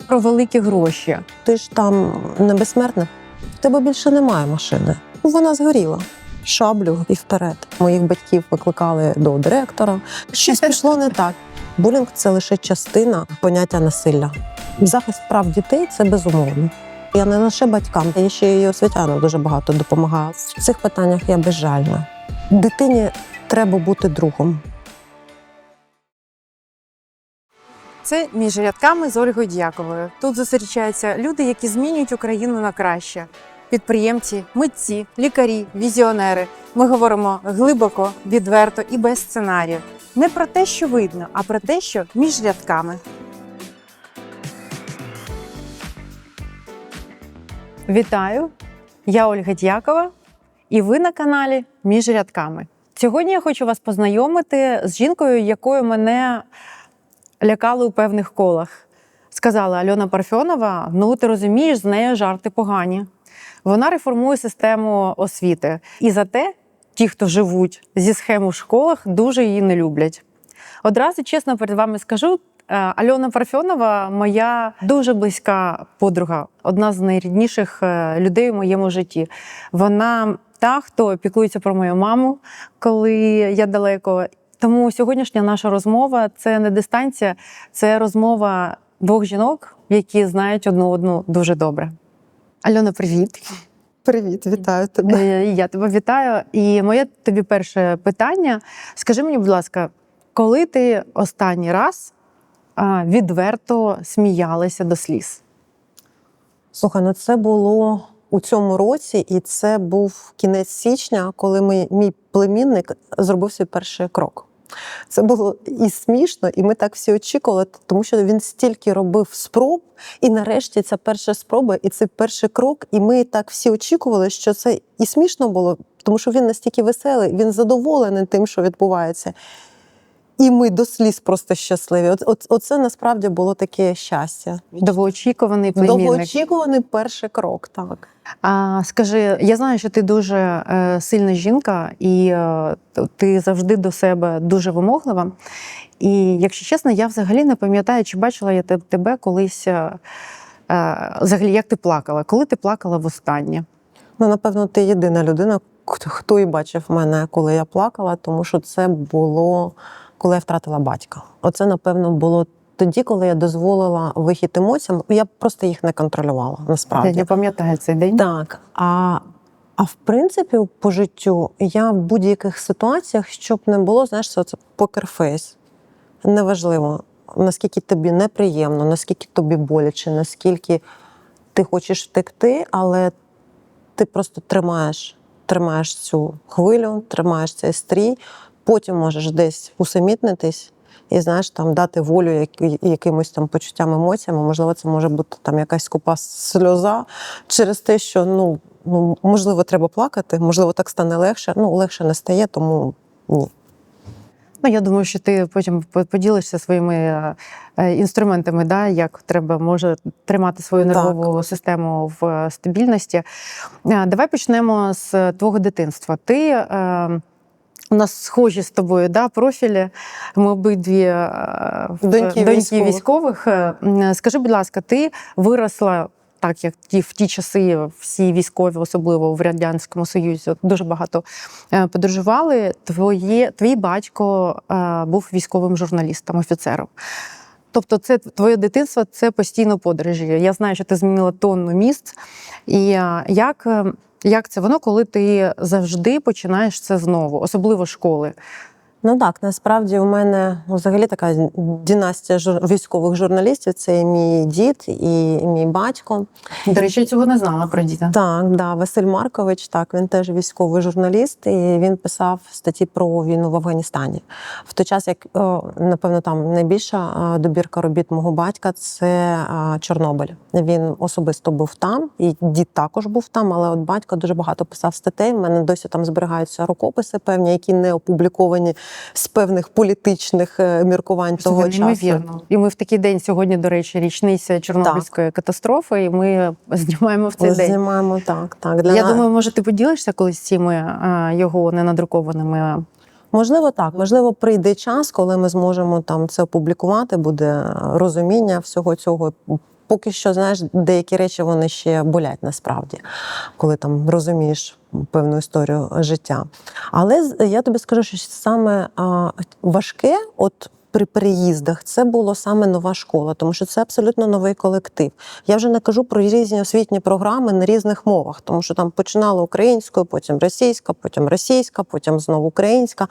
про великі гроші. Ти ж там не безсмертна, в тебе більше немає машини. Вона згоріла. Шаблю і вперед. Моїх батьків викликали до директора. Щось пішло не так. Булінг – це лише частина поняття насилля. Захист прав дітей – це безумовно. Я не лише батькам, я ще й освітянам дуже багато допомагаю. В цих питаннях я безжальна. Дитині треба бути другом. Це «Між рядками» з Ольгою Дьяковою. Тут зустрічаються люди, які змінюють Україну на краще. Підприємці, митці, лікарі, візіонери. Ми говоримо глибоко, відверто і без сценаріїв. Не про те, що видно, а про те, що між рядками. Вітаю! Я Ольга Дьякова, і ви на каналі «Між рядками». Сьогодні я хочу вас познайомити з жінкою, якою мене лякали у певних колах. Сказала Альона Парфьонова: ну ти розумієш, з нею жарти погані. Вона реформує систему освіти. І зате ті, хто живуть зі схем у школах, дуже її не люблять. Одразу чесно перед вами скажу, Альона Парфьонова – моя дуже близька подруга, одна з найрідніших людей у моєму житті. Вона та, хто піклується про мою маму, коли я далеко. Тому сьогоднішня наша розмова – це не дистанція, це розмова двох жінок, які знають одну дуже добре. Альона, привіт. Привіт, вітаю тебе. Я тебе вітаю. І моє тобі перше питання. Скажи мені, будь ласка, коли ти останній раз відверто сміялася до сліз? Слухай, ну це було у цьому році, і це був кінець січня, коли мій племінник зробив свій перший крок. Це було і смішно, і ми так всі очікували, тому що він стільки робив спроб, і нарешті ця перша спроба, і цей перший крок, і ми так всі очікували, що це і смішно було, тому що він настільки веселий, він задоволений тим, що відбувається. І ми до сліз просто щасливі. Оце насправді було таке щастя. Довгоочікуваний племінник. Довгоочікуваний перший крок, так. Скажи, я знаю, що ти дуже сильна жінка, і ти завжди до себе дуже вимоглива. І, якщо чесно, я взагалі не пам'ятаю, чи бачила я тебе колись, взагалі, як ти плакала. Коли ти плакала востаннє? Ну, напевно, ти єдина людина, хто і бачив мене, коли я плакала, тому що це було, коли я втратила батька. Оце, напевно, було тоді, коли я дозволила вихід емоціям, я просто їх не контролювала, насправді. Я пам'ятаю цей день. Так. А в принципі, по життю, я в будь-яких ситуаціях, щоб не було, знаєш, це покерфейс. Неважливо, наскільки тобі неприємно, наскільки тобі боляче, наскільки ти хочеш втекти, але ти просто тримаєш цю хвилю, тримаєш цей стрій, потім можеш десь усамітнитись і, знаєш, там дати волю якимось там почуттям, емоціям. Можливо, це може бути там якась скупа сльоза через те, що, можливо, треба плакати, можливо, так стане легше. Легше не стає, тому ні. Я думаю, що ти потім поділишся своїми інструментами, да, як треба, може, тримати свою нервову систему в стабільності. Давай почнемо з твого дитинства. Ти у нас схожі з тобою, да, профілі. Ми обидві доньки військових. Скажи, будь ласка, ти виросла, так як в ті часи всі військові, особливо в Радянському Союзі, дуже багато подорожували. Твій батько був військовим журналістом, офіцером. Тобто це твоє дитинство – це постійно подорожі. Я знаю, що ти змінила тонну місць. І як це воно, коли ти завжди починаєш це знову, особливо школи? Так, насправді у мене взагалі така династія військових журналістів. Це і мій дід, і мій батько. До речі, я цього не знала про діда. Так, да, Василь Маркович, так, він теж військовий журналіст, і він писав статті про війну в Афганістані. В той час, як, напевно, там найбільша добірка робіт мого батька – це Чорнобиль. Він особисто був там, і дід також був там, але от батько дуже багато писав статей. У мене досі там зберігаються рукописи певні, які не опубліковані з певних політичних міркувань того часу. Вірно. І ми в такий день, сьогодні, до речі, річниця Чорнобильської катастрофи, і ми знімаємо в цей день. Знімаємо, так. Я думаю, може, ти поділишся колись цими його ненадрукованими? Можливо, так. Можливо, прийде час, коли ми зможемо там це опублікувати, буде розуміння всього цього, поки що, знаєш, деякі речі вони ще болять насправді, коли там розумієш певну історію життя. Але я тобі скажу, що саме важке, от при переїздах, це було саме нова школа, тому що це абсолютно новий колектив. Я вже не кажу про різні освітні програми на різних мовах, тому що там починала українською, потім російська, потім знову українська.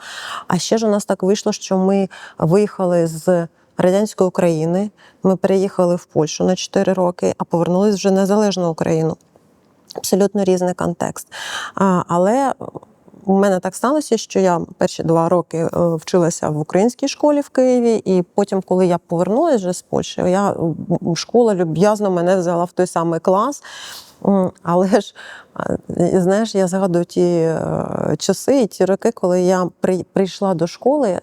А ще ж у нас так вийшло, що ми виїхали з радянської України, ми переїхали в Польщу на 4 роки, а повернулись вже в незалежну Україну. Абсолютно різний контекст. Але у мене так сталося, що я перші 2 роки вчилася в українській школі в Києві, і потім, коли я повернулася вже з Польщі, школа люб'язно мене взяла в той самий клас. Але ж, знаєш, я згадую ті часи і ті роки, коли я прийшла до школи,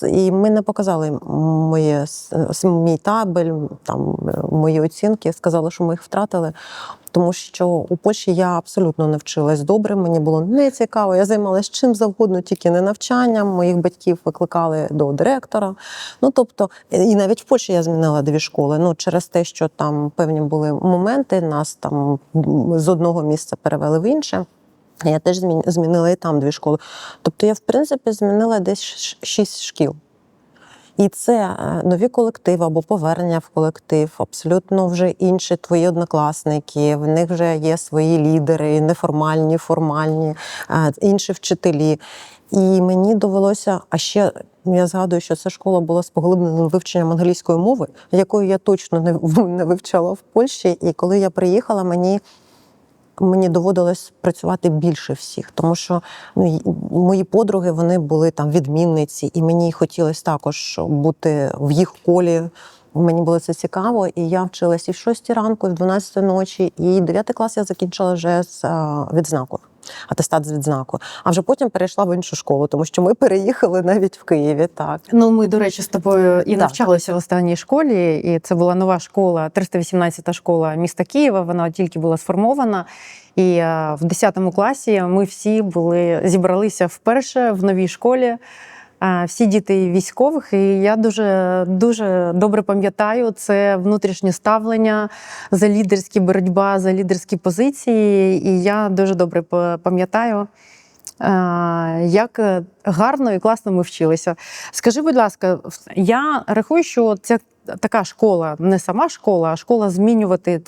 і ми не показали мій табель, там, мої оцінки, сказали, що ми їх втратили. Тому що у Польщі я абсолютно не вчилась добре, мені було не цікаво, я займалася чим завгодно, тільки не навчанням, моїх батьків викликали до директора. Ну, тобто, і навіть в Польщі я змінила 2 школи, ну, через те, що там певні були моменти, нас там з одного місця перевели в інше. Я теж змінила і там 2 школи. Тобто я, в принципі, змінила десь 6 шкіл. І це нові колективи або повернення в колектив, абсолютно вже інші твої однокласники, в них вже є свої лідери, неформальні, формальні, інші вчителі. І мені довелося, а ще я згадую, що ця школа була з поглибленим вивченням англійської мови, якою я точно не вивчала в Польщі. І коли я приїхала, мені доводилось працювати більше всіх, тому що мої подруги, вони були там відмінниці, і мені хотілося також бути в їх колі. Мені було це цікаво, і я вчилась і в 6 ранку, і в 12 ночі, і 9 клас я закінчила вже з відзнакою, атестат з відзнакою. А вже потім перейшла в іншу школу, тому що ми переїхали навіть в Києві. Так. Ну, ми, до речі, з тобою і навчалися в останній школі, і це була нова школа, 318-та школа міста Києва, вона тільки була сформована. І в 10 класі ми всі зібралися вперше в новій школі. Всі діти військових, і я дуже добре пам'ятаю це внутрішнє ставлення за лідерські боротьба, за лідерські позиції. І я дуже добре пам'ятаю, як гарно і класно ми вчилися. Скажи, будь ласка, я рахую, що це така школа, не сама школа, а школа змінювати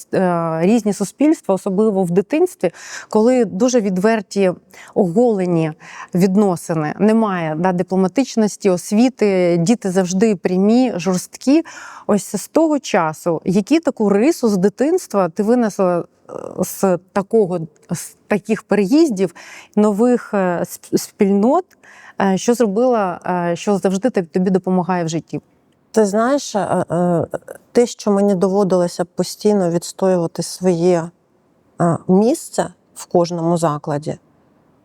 різні суспільства, особливо в дитинстві, коли дуже відверті, оголені відносини. Немає дипломатичності, освіти, діти завжди прямі, жорсткі. Ось з того часу, які таку рису з дитинства ти винесла з таких переїздів, нових спільнот, що зробила, що завжди тобі допомагає в житті? Ти знаєш, те, що мені доводилося постійно відстоювати своє місце в кожному закладі,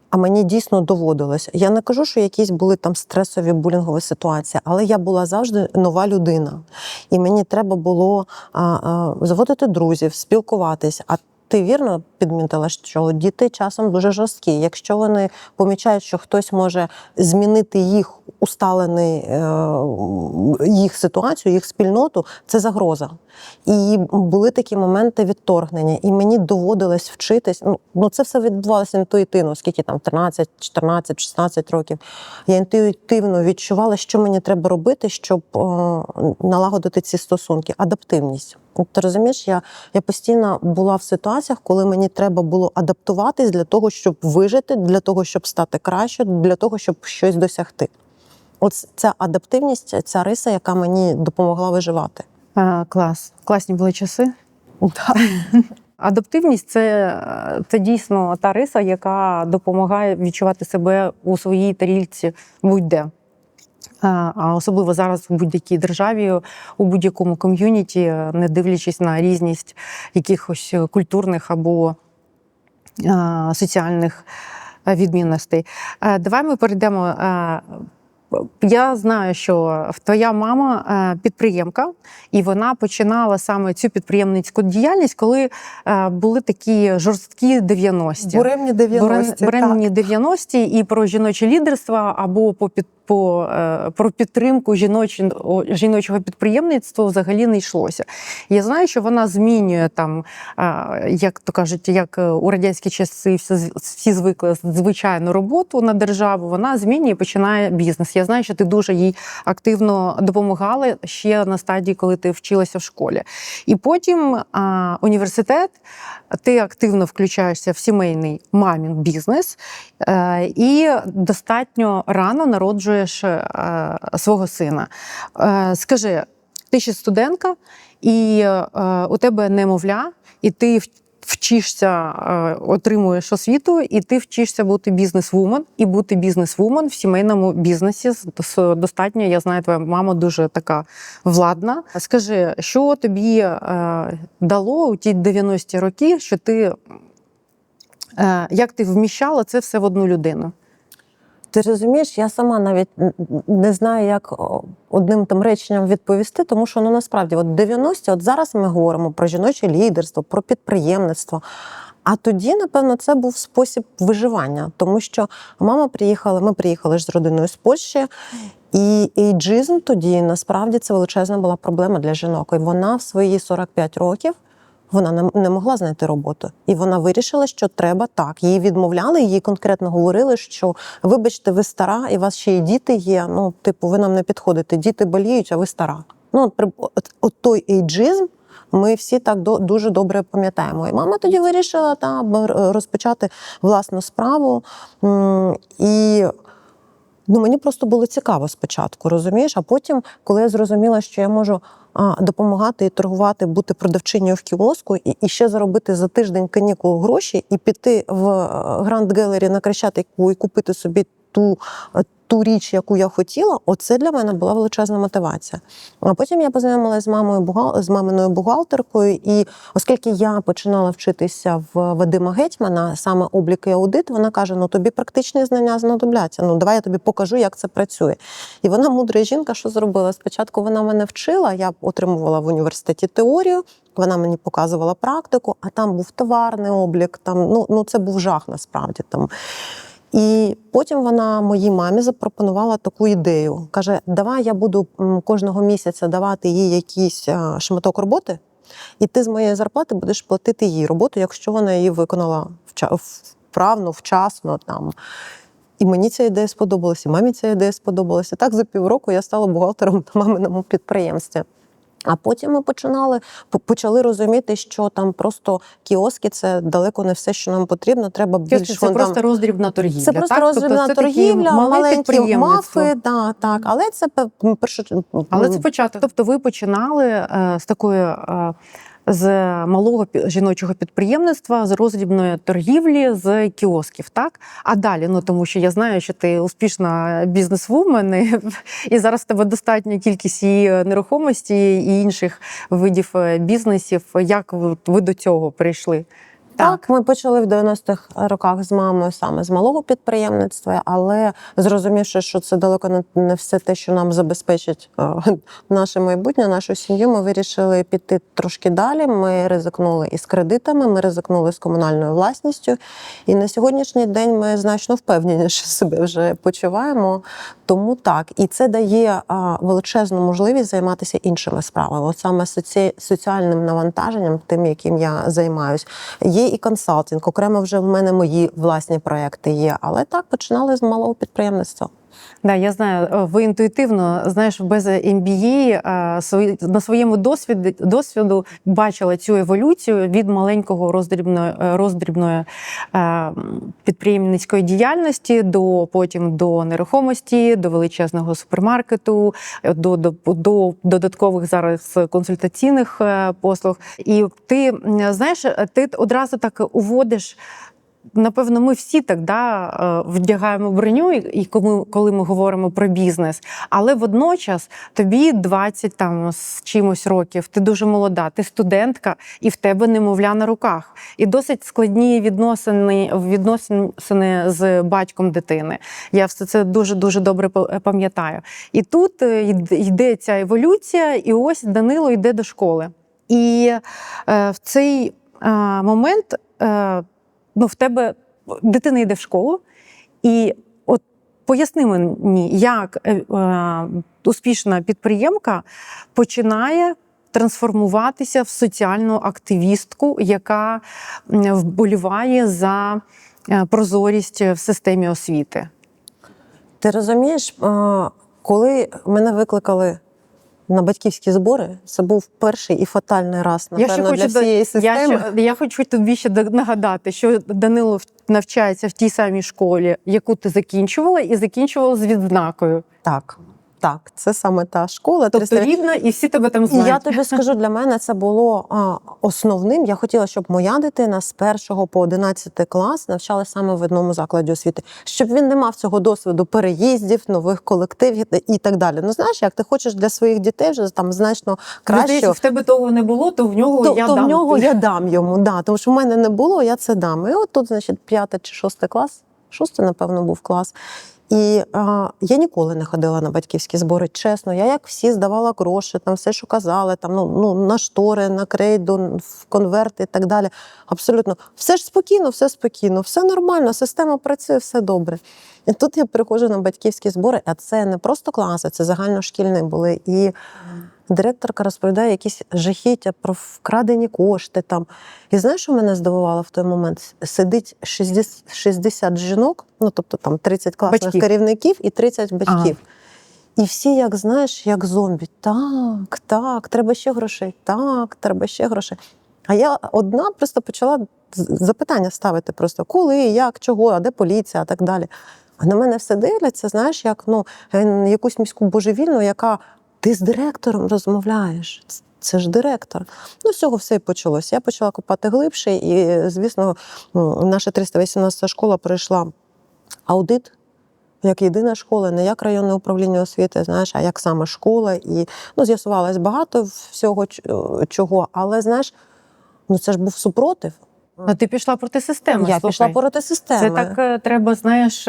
а мені дійсно доводилося. Я не кажу, що якісь були там стресові, булінгові ситуації, але я була завжди нова людина. І мені треба було заводити друзів, спілкуватись. А ти вірно підмітила, що діти часом дуже жорсткі. Якщо вони помічають, що хтось може змінити їх усталений, їх ситуацію, їх спільноту, це загроза. І були такі моменти відторгнення. І мені доводилось вчитись. Ну, це все відбувалося інтуїтивно, скільки там, 13, 14, 16 років. Я інтуїтивно відчувала, що мені треба робити, щоб налагодити ці стосунки. Адаптивність. Ти розумієш, я постійно була в ситуаціях, коли мені треба було адаптуватись для того, щоб вижити, для того, щоб стати краще, для того, щоб щось досягти. От ця адаптивність, ця риса, яка мені допомогла виживати. Клас. Класні були часи. Да. Адаптивність – це дійсно та риса, яка допомагає відчувати себе у своїй тарілці будь-де. А особливо зараз у будь-якій державі, у будь-якому ком'юніті, не дивлячись на різність якихось культурних або соціальних відмінностей. Давай ми перейдемо. Я знаю, що твоя мама підприємка, і вона починала саме цю підприємницьку діяльність, коли були такі жорсткі 90-ті. Буремні 90-ті. Буремні 90-ті і про жіноче лідерство або про підтримку жіночого підприємництва взагалі не йшлося. Я знаю, що вона змінює там, як то кажуть, як у радянські часи всі звикли звичайну роботу на державу, вона змінює і починає бізнес. Я знаю, що ти дуже їй активно допомагала ще на стадії, коли ти вчилася в школі. І потім університет, ти активно включаєшся в сімейний мамін бізнес і достатньо рано народжуєш свого сина. Скажи, ти ще студентка, і у тебе немовля, і ти вчишся, отримуєш освіту, і ти вчишся бути бізнес-вумен, і бути бізнес-вумен в сімейному бізнесі достатньо, я знаю, твоя мама дуже така владна. Скажи, що тобі дало у ті 90-ті роки, що ти, як ти вміщала це все в одну людину? Ти розумієш, я сама навіть не знаю, як одним там реченням відповісти, тому що насправді от 90-ті, от зараз ми говоримо про жіноче лідерство, про підприємництво. А тоді, напевно, це був спосіб виживання, тому що ми приїхали ж з родиною з Польщі, і ейджизм тоді, насправді, це величезна була проблема для жінок. І вона в свої 45 років вона не могла знайти роботу. І вона вирішила, що треба так. Їй відмовляли, їй конкретно говорили, що вибачте, ви стара, і у вас ще й діти є, ви нам не підходите, діти боліють, а ви стара. От той ейджизм ми всі так дуже добре пам'ятаємо. І мама тоді вирішила розпочати власну справу. І мені просто було цікаво спочатку, розумієш? А потім, коли я зрозуміла, що я можу допомагати і торгувати, бути продавчинею в кіоску і ще заробити за тиждень канікул гроші і піти в Grand Gallery на Крещатику і купити собі ту річ, яку я хотіла, оце для мене була величезна мотивація. А потім я познайомилася з маминою бухгалтеркою, і оскільки я починала вчитися в Вадима Гетьмана, саме облік і аудит, вона каже, тобі практичні знання знадобляться, давай я тобі покажу, як це працює. І вона, мудра жінка, що зробила? Спочатку вона мене вчила, я отримувала в університеті теорію, вона мені показувала практику, а там був товарний облік, це був жах насправді там. І потім вона моїй мамі запропонувала таку ідею. Каже, давай я буду кожного місяця давати їй якийсь шматок роботи, і ти з моєї зарплати будеш платити їй роботу, якщо вона її виконала вправно, вчасно. І мені ця ідея сподобалася, і мамі ця ідея сподобалася. Так за півроку я стала бухгалтером на маминому підприємстві. А потім ми почали розуміти, що там просто кіоски – це далеко не все, що нам потрібно. Треба більш це просто роздрібна торгівля. Це просто роздрібна торгівля, маленькі мафи, так. Але це Але це початок. Тобто ви починали з такої з малого жіночого підприємництва, з роздрібної торгівлі, з кіосків, так? А далі, тому що я знаю, що ти успішна бізнес-вумен, і зараз в тебе достатня кількість і нерухомості, і інших видів бізнесів. Як ви до цього прийшли? Так, ми почали в 90-х роках з мамою саме з малого підприємництва, але зрозумівши, що це далеко не все те, що нам забезпечить наше майбутнє, нашу сім'ю, ми вирішили піти трошки далі. Ми ризикнули із кредитами, ми ризикнули з комунальною власністю. І на сьогоднішній день ми значно впевненіше себе вже почуваємо. Тому так, і це дає величезну можливість займатися іншими справами. От саме соціальним навантаженням, тим, яким я займаюсь. Є і консалтинг, окремо вже в мене мої власні проекти є, але так, починали з малого підприємництва. Да, я знаю, ви інтуїтивно, без MBA на своєму досвіду бачила цю еволюцію від маленького роздрібної підприємницької діяльності потім до нерухомості, до величезного супермаркету, до додаткових зараз консультаційних послуг. І ти, ти одразу так уводиш. Напевно, ми всі так вдягаємо броню, і коли ми говоримо про бізнес, але водночас тобі 20 з чимось років, ти дуже молода, ти студентка, і в тебе немовля на руках. І досить складні відносини з батьком дитини. Я все це дуже-дуже добре пам'ятаю. І тут йде ця еволюція, і ось Данило йде до школи. І в цей момент в тебе дитина йде в школу, і от поясни мені, як успішна підприємка починає трансформуватися в соціальну активістку, яка вболіває за прозорість в системі освіти. Ти розумієш, коли мене викликали на батьківські збори, це був перший і фатальний раз, напевно, для всієї системи. Я хочу тобі ще нагадати, що Данило навчається в тій самій школі, яку ти закінчувала, і закінчувала з відзнакою. Так, це саме та школа. Тобто рідна, і всі тебе там знають. І я тобі скажу, для мене це було основним. Я хотіла, щоб моя дитина з 1 по 11 клас навчалася саме в одному закладі освіти. Щоб він не мав цього досвіду переїздів, нових колективів і так далі. Ну, знаєш, як ти хочеш для своїх дітей вже там значно краще. Якщо в тебе того не було, то в нього я дам. В нього я дам йому, да. Тому що в мене не було, я це дам. І от тут, значить, 5 чи 6 клас, 6, напевно, був клас. І я ніколи не ходила на батьківські збори, чесно. Я, як всі, здавала гроші, там все, що казали, там, на штори, на крейду, в конверти і так далі. Абсолютно. Все ж спокійно, все нормально, система працює, все добре. І тут я приходжу на батьківські збори, а це не просто класи, це загальношкільні були. І директорка розповідає якісь жахіття про вкрадені кошти там. І знаєш, що мене здивувало в той момент? Сидить 60 жінок, ну тобто там 30 класних керівників і 30 батьків. І всі, як знаєш, як зомбі. Так, треба ще грошей, треба ще грошей. А я одна просто почала запитання ставити просто, коли, як, чого, а де поліція, а так далі. А на мене все дивляться, знаєш, як якусь міську божевільну, яка ти з директором розмовляєш. Це ж директор. Ну, з цього все і почалося. Я почала копати глибше, і, звісно, наша 318 школа пройшла аудит, як єдина школа, не як районне управління освіти, знаєш, а як саме школа. І, з'ясувалось багато всього чого, але, знаєш, це ж був супротив. А ти пішла проти системи. Я пішла проти системи. Це так треба, знаєш,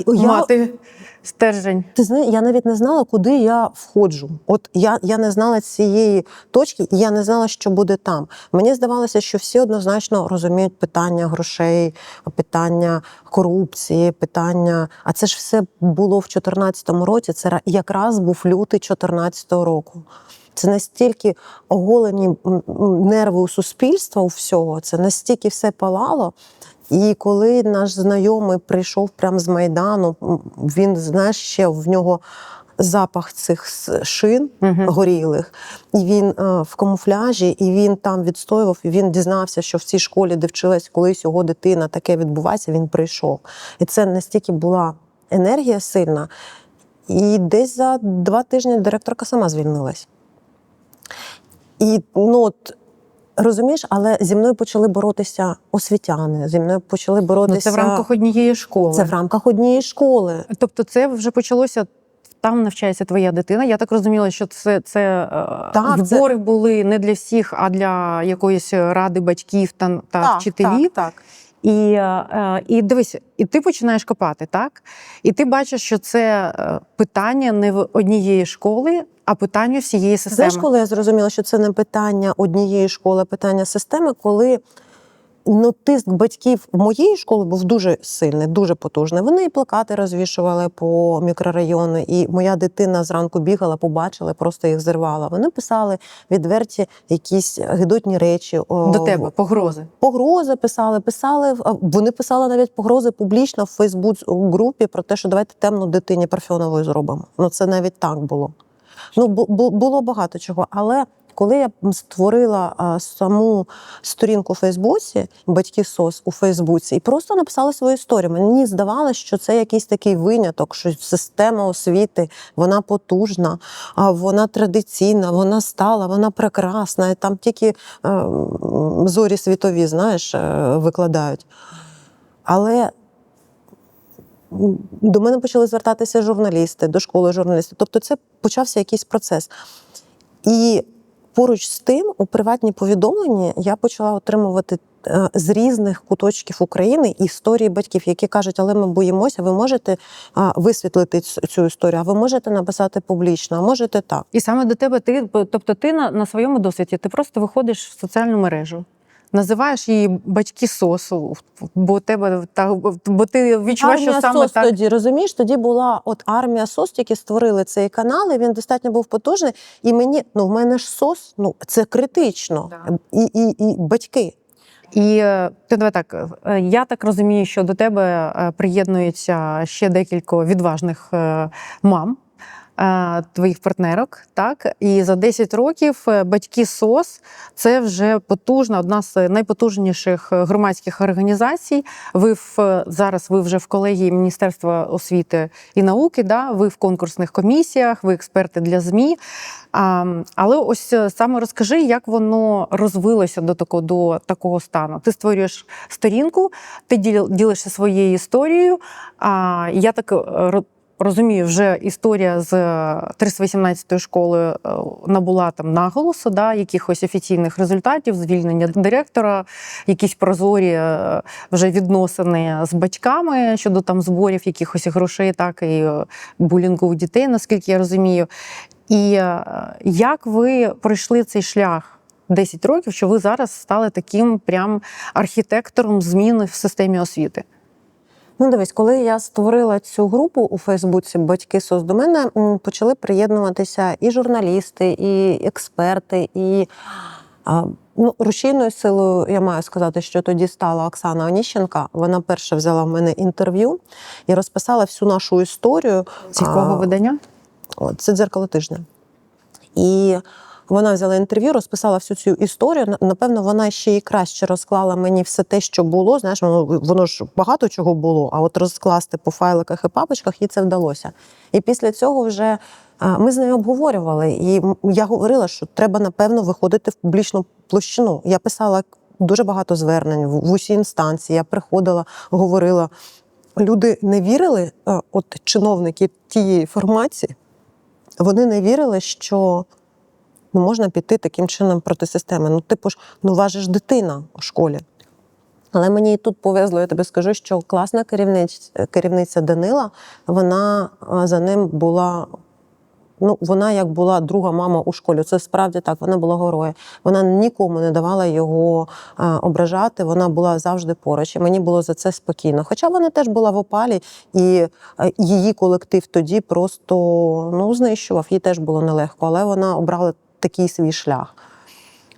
мати стержень. Ти знаєш, я навіть не знала, куди я входжу. От я не знала цієї точки, і я не знала, що буде там. Мені здавалося, що всі однозначно розуміють питання грошей, питання корупції, питання... А це ж все було в 2014 році, це якраз був лютий 2014 року. Це настільки оголені нерви у суспільства, у всього, це настільки все палало. І коли наш знайомий прийшов прямо з Майдану, він, знаєш, ще в нього запах цих шин горілих, і він в камуфляжі, і він там відстоював, і він дізнався, що в цій школі, де вчилась колись його дитина, таке відбувається, він прийшов. І це настільки була енергія сильна. І десь за 2 тижні директорка сама звільнилась. І, розумієш, але зі мною почали боротися освітяни, зі мною почали боротися... Це в рамках однієї школи. Це в рамках однієї школи. Тобто це вже почалося, там навчається твоя дитина. Я так розуміла, що це збори були не для всіх, а для якоїсь ради батьків та вчителів. Так. І дивись, і ти починаєш копати, так? І ти бачиш, що це питання не в однієї школи, а питання всієї системи. Знаєш, коли я зрозуміла, що це не питання однієї школи, а питання системи, коли тиск батьків моєї школи був дуже сильний, дуже потужний. Вони і плакати розвішували по мікрорайону, і моя дитина зранку бігала, побачила, просто їх зірвала. Вони писали відверті якісь гидотні речі. До тебе, погрози. Погрози писали. Вони писали навіть погрози публічно в Фейсбук-групі про те, що давайте темну дитині Парфьоновою зробимо. Це навіть так було. Було багато чого, але коли я створила саму сторінку у Фейсбуці, батьки СОС у Фейсбуці, і просто написала свою історію, мені здавалося, що це якийсь такий виняток, що система освіти, вона потужна, вона традиційна, вона стала, вона прекрасна, і там тільки зорі світові, знаєш, викладають. Але до мене почали звертатися журналісти, до школи журналістів. Тобто це почався якийсь процес. І поруч з тим, у приватні повідомлення я почала отримувати з різних куточків України історії батьків, які кажуть, але ми боїмося, ви можете висвітлити цю історію, а ви можете написати публічно, а можете так. І саме до тебе, ти на своєму досвіді, ти просто виходиш в соціальну мережу, називаєш її батьки СОСу, бо бо ти відчуваєш, що Армія саме СОС так. тоді, розумієш, тоді була от армія СОС, тільки створили цей канал, і він достатньо був потужний. І в мене ж СОС, це критично. Да. І батьки. І давай так, я так розумію, що до тебе приєднуються ще декілька відважних мам, твоїх партнерок, так? І за 10 років батьки СОС – це вже потужна, одна з найпотужніших громадських організацій. Зараз ви вже в колегії Міністерства освіти і науки, да? Ви в конкурсних комісіях, ви експерти для ЗМІ. Але ось саме розкажи, як воно розвилося до такого стану. Ти створюєш сторінку, ти ділишся своєю історією. Я так розумію, вже історія з 318-ї школи набула там наголосу, да, якихось офіційних результатів, звільнення директора, якісь прозорі вже відносини з батьками щодо там зборів якихось грошей, так і булінгу у дітей, наскільки я розумію. І як ви пройшли цей шлях 10 років, що ви зараз стали таким прям архітектором зміни в системі освіти? Дивись, коли я створила цю групу у Фейсбуці «Батьки СОС», до мене почали приєднуватися і журналісти, і експерти, і рушійною силою, я маю сказати, що тоді стала Оксана Оніщенка. Вона перша взяла в мене інтерв'ю і розписала всю нашу історію. З якого видання? Це «Дзеркало тижня». І вона взяла інтерв'ю, розписала всю цю історію. Напевно, вона ще і краще розклала мені все те, що було. Знаєш, воно ж багато чого було, а от розкласти по файликах і папочках їй це вдалося. І після цього вже ми з нею обговорювали. І я говорила, що треба, напевно, виходити в публічну площину. Я писала дуже багато звернень в усі інстанції. Я приходила, говорила. Люди не вірили, от чиновники тієї формації, вони не вірили, що можна піти таким чином проти системи. У вас же ж дитина у школі. Але мені і тут повезло, я тобі скажу, що класна керівниця Данила, вона за ним була, вона як була друга мама у школі. Це справді так, вона була горою. Вона нікому не давала його ображати, вона була завжди поруч. І мені було за це спокійно. Хоча вона теж була в опалі, і її колектив тоді просто знищував, їй теж було нелегко, але вона обрала такий свій шлях.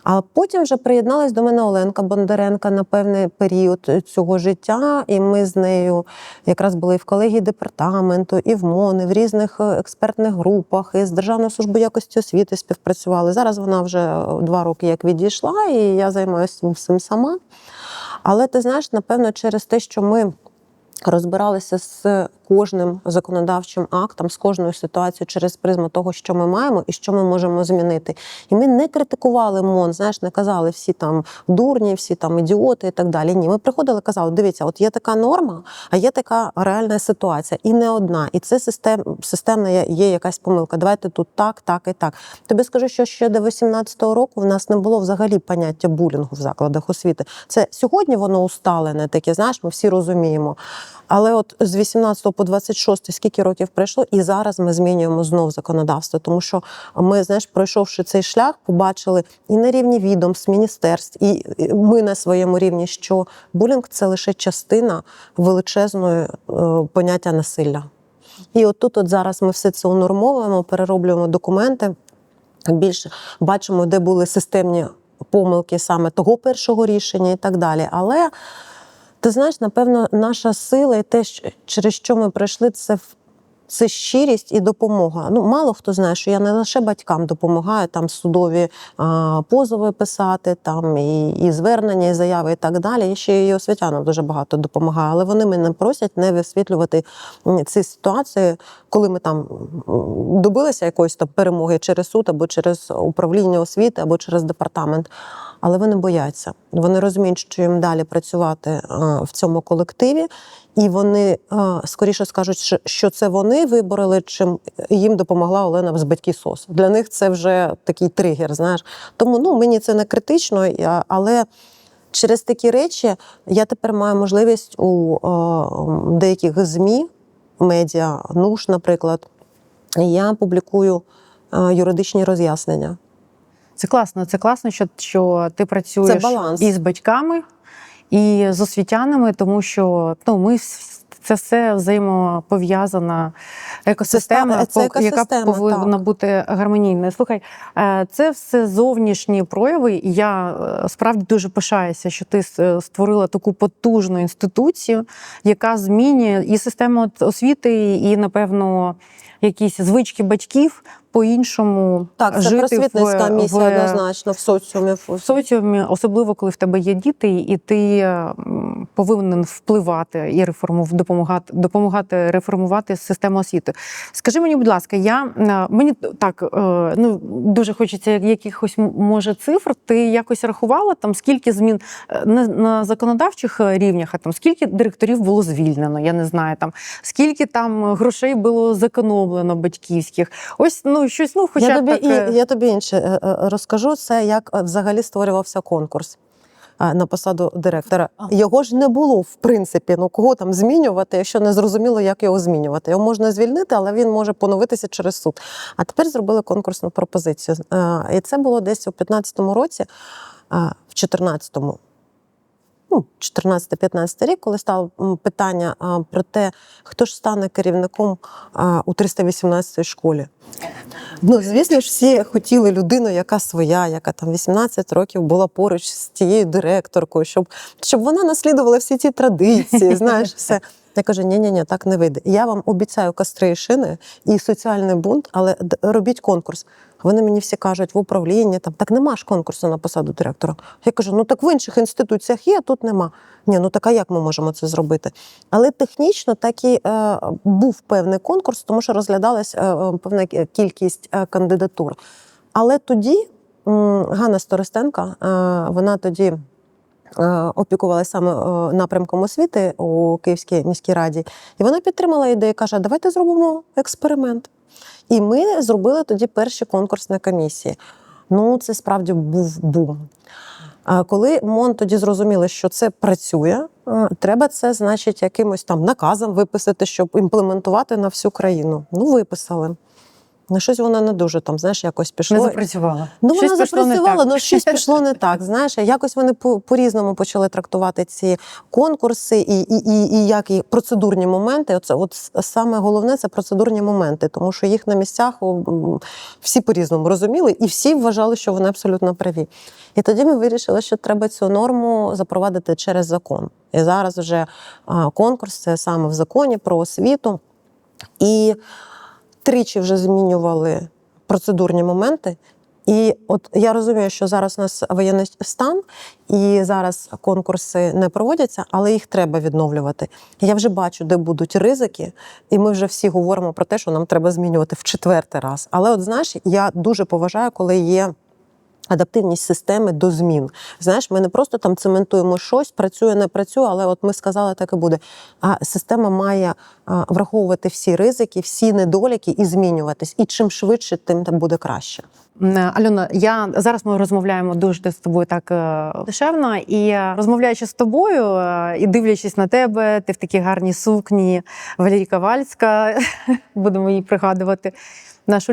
А потім вже приєдналась до мене Оленка Бондаренко на певний період цього життя, і ми з нею якраз були і в колегії департаменту, і в МОН, і в різних експертних групах, і з Державною службою якості освіти співпрацювали. Зараз вона вже 2 роки як відійшла, і я займаюся цим всім сама. Але ти знаєш, напевно, через те, що ми розбиралися з кожним законодавчим актом, з кожною ситуацією через призму того, що ми маємо і що ми можемо змінити. І ми не критикували МОН, не казали всі там дурні, всі там ідіоти і так далі. Ні, ми приходили і казали, дивіться, от є така норма, а є така реальна ситуація. І не одна. І це системна є якась помилка. Давайте тут так, так і так. Тобі скажу, що ще до 18-го року в нас не було взагалі поняття булінгу в закладах освіти. Це сьогодні воно усталене таке, ми всі розуміємо. Але от з 18 по 26 скільки років пройшло, і зараз ми змінюємо знов законодавство, тому що ми, пройшовши цей шлях, побачили і на рівні відомств, міністерств, і ми на своєму рівні, що булінг – це лише частина величезної поняття насилля. І от зараз ми все це унормовуємо, перероблюємо документи, більше бачимо, де були системні помилки саме того першого рішення і так далі. Але ти знаєш, напевно, наша сила і те, через що ми пройшли, це щирість і допомога. Мало хто знає, що я не лише батькам допомагаю, там судові позови писати, там і звернення, і заяви, і так далі. І ще і освітянам дуже багато допомагаю. Але вони мене просять не висвітлювати ці ситуації, коли ми там добилися якоїсь там перемоги через суд, або через управління освіти, або через департамент. Але вони бояться. Вони розуміють, що їм далі працювати в цьому колективі, і вони скоріше скажуть, що це вони вибороли, чим їм допомогла Олена з «Батьки СОС». Для них це вже такий тригер, Тому мені це не критично, але через такі речі я тепер маю можливість у деяких ЗМІ, медіа, НУШ, наприклад, я публікую юридичні роз'яснення. Це класно, що ти працюєш баланс. і з батьками, і з освітянами, тому що це все взаємопов'язана екосистема, Це екосистема, яка повинна бути гармонійною. Слухай, це все зовнішні прояви, і я справді дуже пишаюся, що ти створила таку потужну інституцію, яка змінює і систему освіти, і, напевно, якісь звички батьків по-іншому Так, це жити просвітницька місія однозначно в соціумі. в соціумі, особливо коли в тебе є діти, і ти повинен впливати і допомагати реформувати систему освіти. Скажи мені, будь ласка, мені так дуже хочеться якихось, може, цифр. Ти якось рахувала там, скільки змін на законодавчих рівнях, а там скільки директорів було звільнено? Я не знаю, там скільки там грошей було зекономлено батьківських. Ось щось, хоча б так. Я тобі інше розкажу. Це як взагалі створювався конкурс на посаду директора. Його ж не було, в принципі. Кого там змінювати, якщо не зрозуміло, як його змінювати. Його можна звільнити, але він може поновитися через суд. А тепер зробили конкурсну пропозицію. І це було десь у 2015 році, в 2014-му. 14-15 рік, коли стало питання про те, хто ж стане керівником у 318-й школі. Звісно ж, всі хотіли людину, яка своя, яка там 18 років була поруч з тією директоркою, щоб вона наслідувала всі ці традиції, знаєш, все. Я кажу, ні, так не вийде. Я вам обіцяю костри і шини і соціальний бунт, але робіть конкурс. Вони мені всі кажуть, в управлінні, так нема ж конкурсу на посаду директора. Я кажу, так в інших інституціях є, а тут нема. Так а як ми можемо це зробити? Але технічно так і був певний конкурс, тому що розглядалась певна кількість кандидатур. Але тоді Ганна Сторостенко, вона тоді опікувалася саме напрямком освіти у Київській міській раді, і вона підтримала ідею, каже, давайте зробимо експеримент. І ми зробили тоді перші конкурсні комісії. Це справді був бум. А коли МОН тоді зрозуміли, що це працює, треба це, значить, якимось там наказом виписати, щоб імплементувати на всю країну. Виписали. Щось воно не дуже там, якось пішло. Не запрацювало. Воно запрацювало, але щось пішло не так. Якось вони по-різному почали трактувати ці конкурси і як і процедурні моменти. Саме головне – це процедурні моменти, тому що їх на місцях всі по-різному розуміли і всі вважали, що вони абсолютно праві. І тоді ми вирішили, що треба цю норму запровадити через закон. І зараз вже конкурс – це саме в законі про освіту. І тричі вже змінювали процедурні моменти. І я розумію, що зараз у нас воєнний стан, і зараз конкурси не проводяться, але їх треба відновлювати. Я вже бачу, де будуть ризики, і ми вже всі говоримо про те, що нам треба змінювати в 4-й раз. Але я дуже поважаю, коли є адаптивність системи до змін. Ми не просто там цементуємо щось, працює, не працює, але ми сказали, так і буде. А система має враховувати всі ризики, всі недоліки і змінюватись. І чим швидше, тим буде краще. Альона, зараз ми розмовляємо дуже з тобою так душевно, і розмовляючи з тобою і дивлячись на тебе, ти в такій гарній сукні, Валерія Ковальська, будемо її пригадувати, наша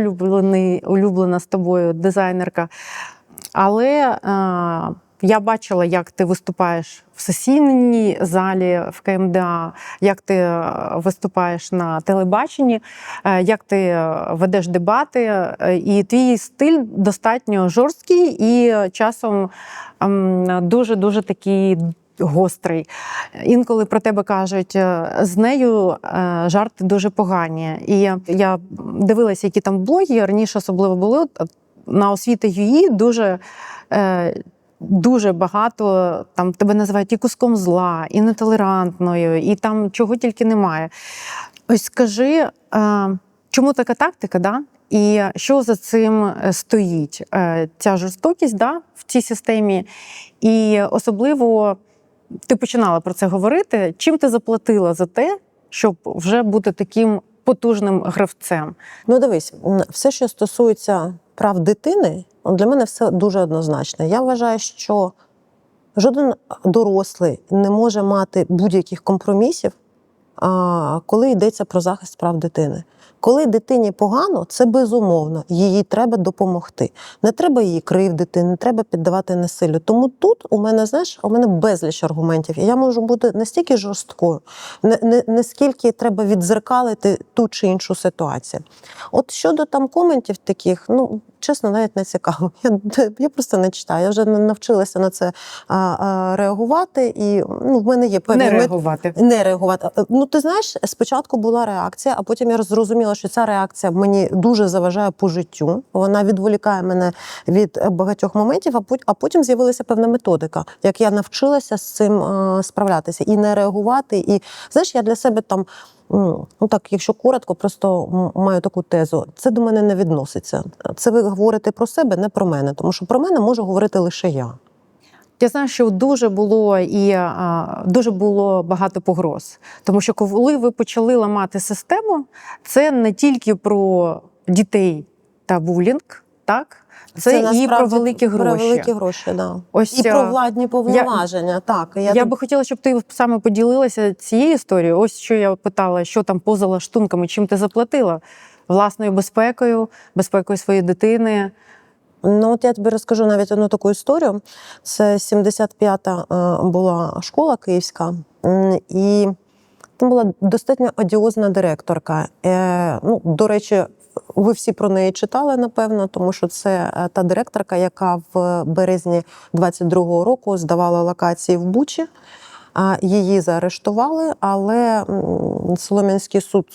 улюблена з тобою дизайнерка. Але я бачила, як ти виступаєш в сесійній залі в КМДА, як ти виступаєш на телебаченні, як ти ведеш дебати. І твій стиль достатньо жорсткий і часом дуже-дуже такий гострий. Інколи про тебе кажуть, з нею жарти дуже погані. І я дивилася, які там блоги, раніше особливо були, на освіта.ua дуже багато, там тебе називають і куском зла, і нетолерантною, і там чого тільки немає. Ось скажи, чому така тактика, да? І що за цим стоїть? Ця жорстокість, да, в цій системі? І особливо ти починала про це говорити. Чим ти заплатила за те, щоб вже бути таким потужним гравцем? Дивись, все, що стосується прав дитини, для мене все дуже однозначно. Я вважаю, що жоден дорослий не може мати будь-яких компромісів коли йдеться про захист прав дитини. Коли дитині погано, це безумовно, їй треба допомогти. Не треба її кривдити, не треба піддавати насиллю. Тому тут у мене, знаєш, у мене безліч аргументів. І я можу бути настільки жорсткою, наскільки треба віддзеркалити ту чи іншу ситуацію. От щодо там коментів таких, ну, чесно, навіть не цікаво. Я просто не читаю. Я вже навчилася на це реагувати. І ну, в мене є певні... Не реагувати. Не реагувати. Ну, ти знаєш, спочатку була реакція, а потім я зрозуміла, що ця реакція мені дуже заважає по життю. Вона відволікає мене від багатьох моментів, а потім з'явилася певна методика, як я навчилася з цим справлятися. І не реагувати. І, знаєш, я для себе там, ну так, якщо коротко, просто маю таку тезу. Це до мене не відноситься. Це ви говорите про себе, не про мене. Тому що про мене можу говорити лише я. Я знаю, що дуже було багато погроз. Тому що коли ви почали ламати систему, це не тільки про дітей та булінг, так? Це і про великі гроші. Про великі гроші, да. Ось, і про владні повноваження. Так, я би хотіла, щоб ти саме поділилася цією історією. Ось що я питала, що там поза лаштунками, чим ти заплатила? Власною безпекою, безпекою своєї дитини. Ну, от я тобі розкажу навіть одну таку історію. Це 75-та була школа київська, і там була достатньо одіозна директорка. Ну, до речі, ви всі про неї читали, напевно, тому що це та директорка, яка в березні 22-го року здавала локації в Бучі. Її заарештували, але Солом'янський суд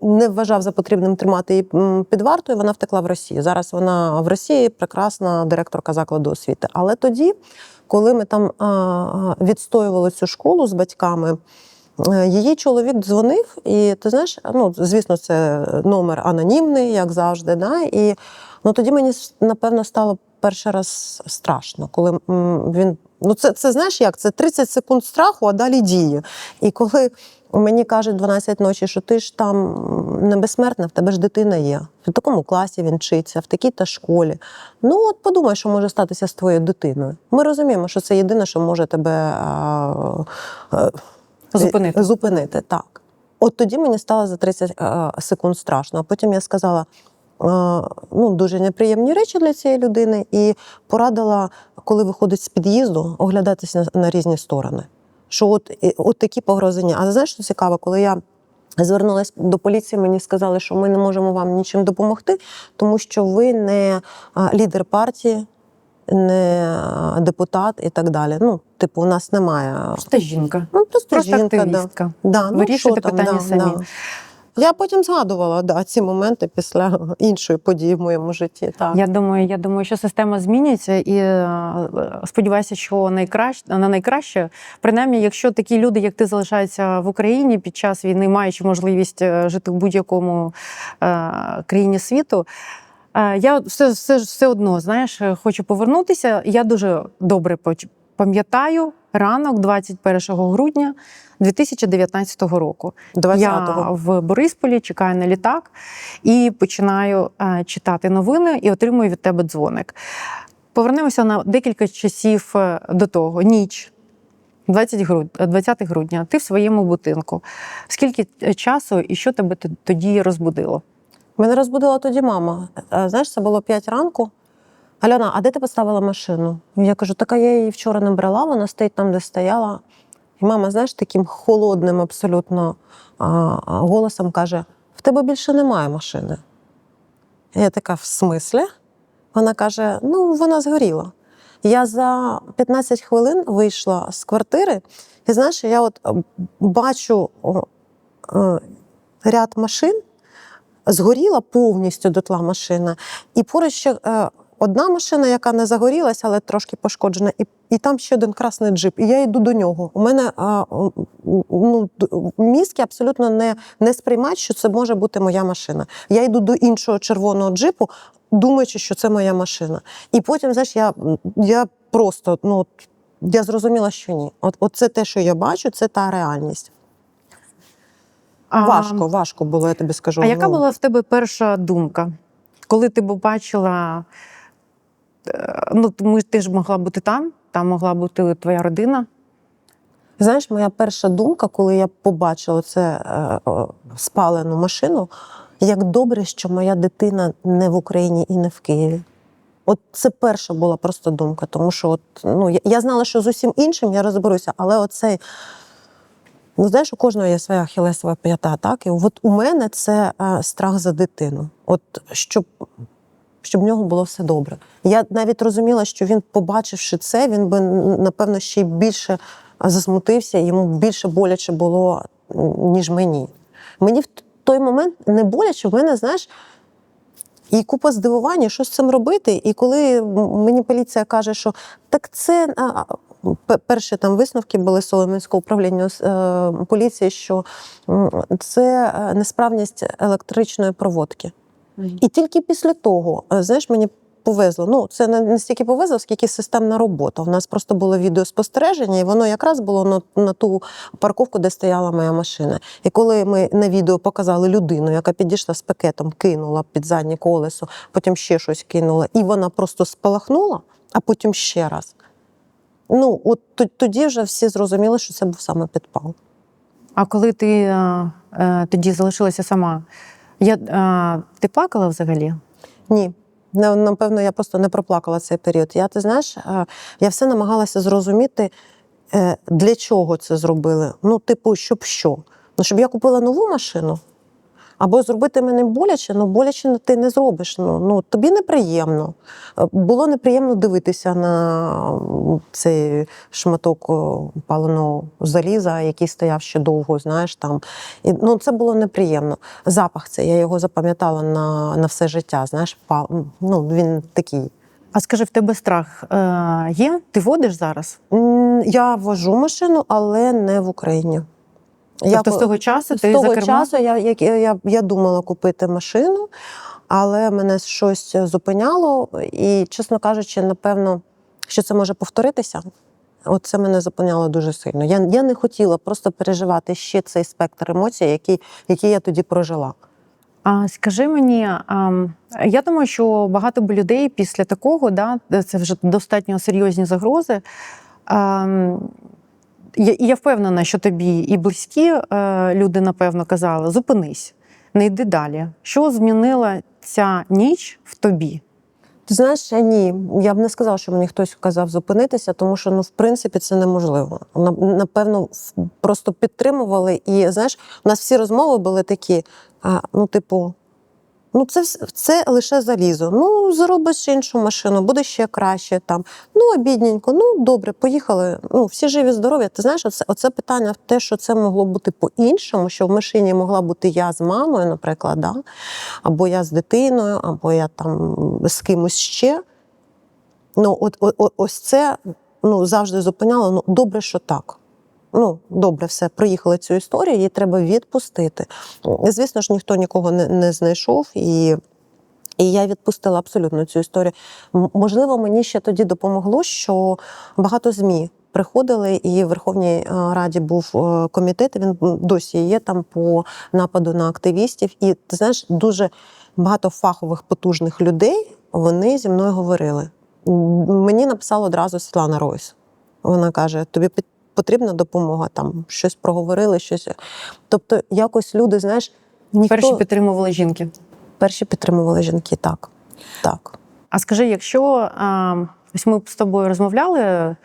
не вважав за потрібним тримати її під вартою, вона втекла в Росію. Зараз вона в Росії прекрасна директорка закладу освіти. Але тоді, коли ми там відстоювали цю школу з батьками, її чоловік дзвонив, і ти знаєш, ну, звісно, це номер анонімний, як завжди, да? І ну, тоді мені, напевно, стало перший раз страшно, коли він... Ну, це знаєш як? Це 30 секунд страху, а далі дії. І коли мені кажуть 12 ночі, що ти ж там не безсмертна, в тебе ж дитина є. В такому класі він вчиться, в такій-то школі. Ну, от подумай, що може статися з твоєю дитиною. Ми розуміємо, що це єдине, що може тебе зупинити. Так. От тоді мені стало за 30 секунд страшно. А потім я сказала, ну, дуже неприємні речі для цієї людини і порадила, коли виходить з під'їзду, оглядатися на різні сторони. Що от такі погрози. А знаєш, що цікаво, коли я звернулася до поліції, мені сказали, що ми не можемо вам нічим допомогти, тому що ви не лідер партії, не депутат і так далі. Ну, типу, у нас немає... Просто жінка. Ну, просто жінка, активістка. Да. Вирішуйте питання самі. Да. Я потім згадувала ці моменти після іншої події в моєму житті. Так. Я думаю, що система зміниться і сподіваюся, що на найкраще. Принаймні, якщо такі люди, як ти, залишаються в Україні під час війни, маючи можливість жити в будь-якому країні світу, я все одно, знаєш, хочу повернутися. Я дуже добре пам'ятаю ранок 21 грудня 2019 року. 20-го. Я в Борисполі чекаю на літак і починаю читати новини і отримую від тебе дзвоник. Повернемося на декілька часів до того. Ніч, 20 грудня, ти в своєму будинку. Скільки часу і що тебе тоді розбудило? Мене розбудила тоді мама. Знаєш, це було 5 ранку. Альона, а де ти поставила машину? Я кажу, так я її вчора не брала, вона стоїть там, де стояла. І мама, знаєш, таким холодним абсолютно голосом каже, в тебе більше немає машини. Я така, в смислі? Вона каже, ну, вона згоріла. Я за 15 хвилин вийшла з квартири, і знаєш, я от бачу ряд машин, згоріла повністю дотла машина, і поруч ще одна машина, яка не загорілася, але трошки пошкоджена, і там ще один красний джип, і я йду до нього. У мене ну, мізки абсолютно не сприймають, що це може бути моя машина. Я йду до іншого червоного джипу, думаючи, що це моя машина. І потім, знаєш, я просто, ну, я зрозуміла, що ні. От це те, що я бачу, це та реальність. Важко було, я тобі скажу. А яка була в тебе перша думка? Коли ти побачила, ну, ти ж могла бути там могла бути твоя родина. Знаєш, моя перша думка, коли я побачила спалену машину, як добре, що моя дитина не в Україні і не в Києві. От це перша була просто думка, тому що я знала, що з усім іншим я розберуся, але оцей, знаєш, у кожного є своя ахілесова п'ята, так? І от у мене це страх за дитину. От щоб в нього було все добре. Я навіть розуміла, що він, побачивши це, він би, напевно, ще й більше засмутився, йому більше боляче було, ніж мені. Мені в той момент не боляче, в мене, знаєш, і купа здивування, що з цим робити. І коли мені поліція каже, що так це перші там висновки були Солом'янського управління поліції, що це несправність електричної проводки. І тільки після того, знаєш, мені повезло. Ну, це не стільки повезло, скільки системна робота. У нас просто було відеоспостереження, і воно якраз було на ту парковку, де стояла моя машина. І коли ми на відео показали людину, яка підійшла з пакетом, кинула під заднє колесо, потім ще щось кинула, і вона просто спалахнула, а потім ще раз. Ну, от тоді вже всі зрозуміли, що це був саме підпал. А коли ти тоді залишилася сама, ти плакала взагалі? Ні. Напевно, я просто не проплакала цей період. Ти знаєш, я все намагалася зрозуміти, для чого це зробили. Ну, типу, щоб що? Ну, щоб я купила нову машину? Або зробити мене боляче, боляче ти не зробиш. Тобі неприємно. Було неприємно дивитися на цей шматок паленого заліза, який стояв ще довго, знаєш, там. І, це було неприємно. Запах цей, я його запам'ятала на все життя, знаєш, він такий. А скажи, в тебе страх є? Ти водиш зараз? Я вожу машину, але не в Україні. Тобто з того часу ти за кермом? З того часу я думала купити машину, але мене щось зупиняло. І, чесно кажучи, напевно, що це може повторитися. Це мене зупиняло дуже сильно. Я не хотіла просто переживати ще цей спектр емоцій, який я тоді прожила. А скажи мені, я думаю, що багато б людей після такого, це вже достатньо серйозні загрози, я впевнена, що тобі і близькі люди, напевно, казали, зупинись, не йди далі. Що змінила ця ніч в тобі? Ти знаєш, ні. Я б не сказала, що мені хтось казав зупинитися, тому що, в принципі, це неможливо. Напевно, просто підтримували. І, знаєш, у нас всі розмови були такі, це лише залізо. Заробиш іншу машину, буде ще краще там. Бідненько, добре, поїхали. Всі живі, здорові. Ти знаєш, оце питання в те, що це могло бути по-іншому, що в машині могла бути я з мамою, наприклад, да? Або я з дитиною, або я там з кимось ще. Ось це завжди зупиняло. Добре, що так. Добре, все, проїхали цю історію, її треба відпустити. Звісно ж, ніхто нікого не знайшов, і я відпустила абсолютно цю історію. Можливо, мені ще тоді допомогло, що багато ЗМІ приходили, і в Верховній Раді був комітет, він досі є там по нападу на активістів. І, ти знаєш, дуже багато фахових, потужних людей, вони зі мною говорили. Мені написала одразу Світлана Ройс. Вона каже, тобі потрібна допомога, там щось проговорили, щось. Тобто якось люди, знаєш, Перші підтримували жінки? Перші підтримували жінки, так. А скажи, якщо ось ми б з тобою розмовляли,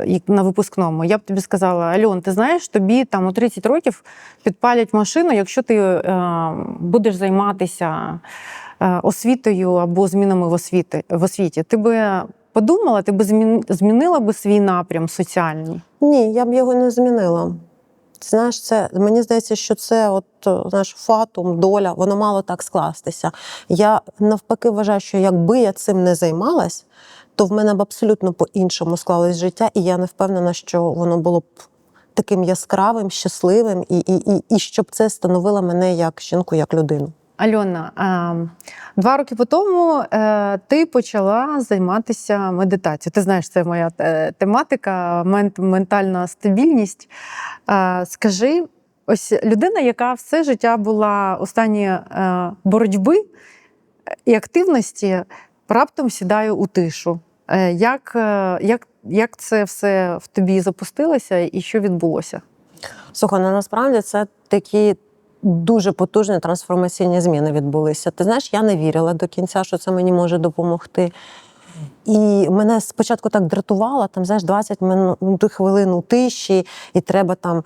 як на випускному, я б тобі сказала, Альон, ти знаєш, тобі там у 30 років підпалять машину, якщо ти будеш займатися освітою або змінами в освіті. Ти би подумала, ти б змінила би свій напрям соціальний? Ні, я б його не змінила. Знаєш, мені здається, що це фатум, доля, воно мало так скластися. Я навпаки вважаю, що якби я цим не займалась, то в мене б абсолютно по-іншому склалось життя, і я не впевнена, що воно було б таким яскравим, щасливим, і щоб це становило мене як жінку, як людину. Альона, 2 роки по тому ти почала займатися медитацією. Ти знаєш, це моя тематика, ментальна стабільність. Скажи, ось людина, яка все життя була у стані боротьби і активності, раптом сідає у тишу. Як це все в тобі запустилося і що відбулося? Слухай, насправді це такі дуже потужні трансформаційні зміни відбулися. Ти знаєш, я не вірила до кінця, що це мені може допомогти. І мене спочатку так дратувало, там, знаєш, 20 хвилин у тиші, і треба там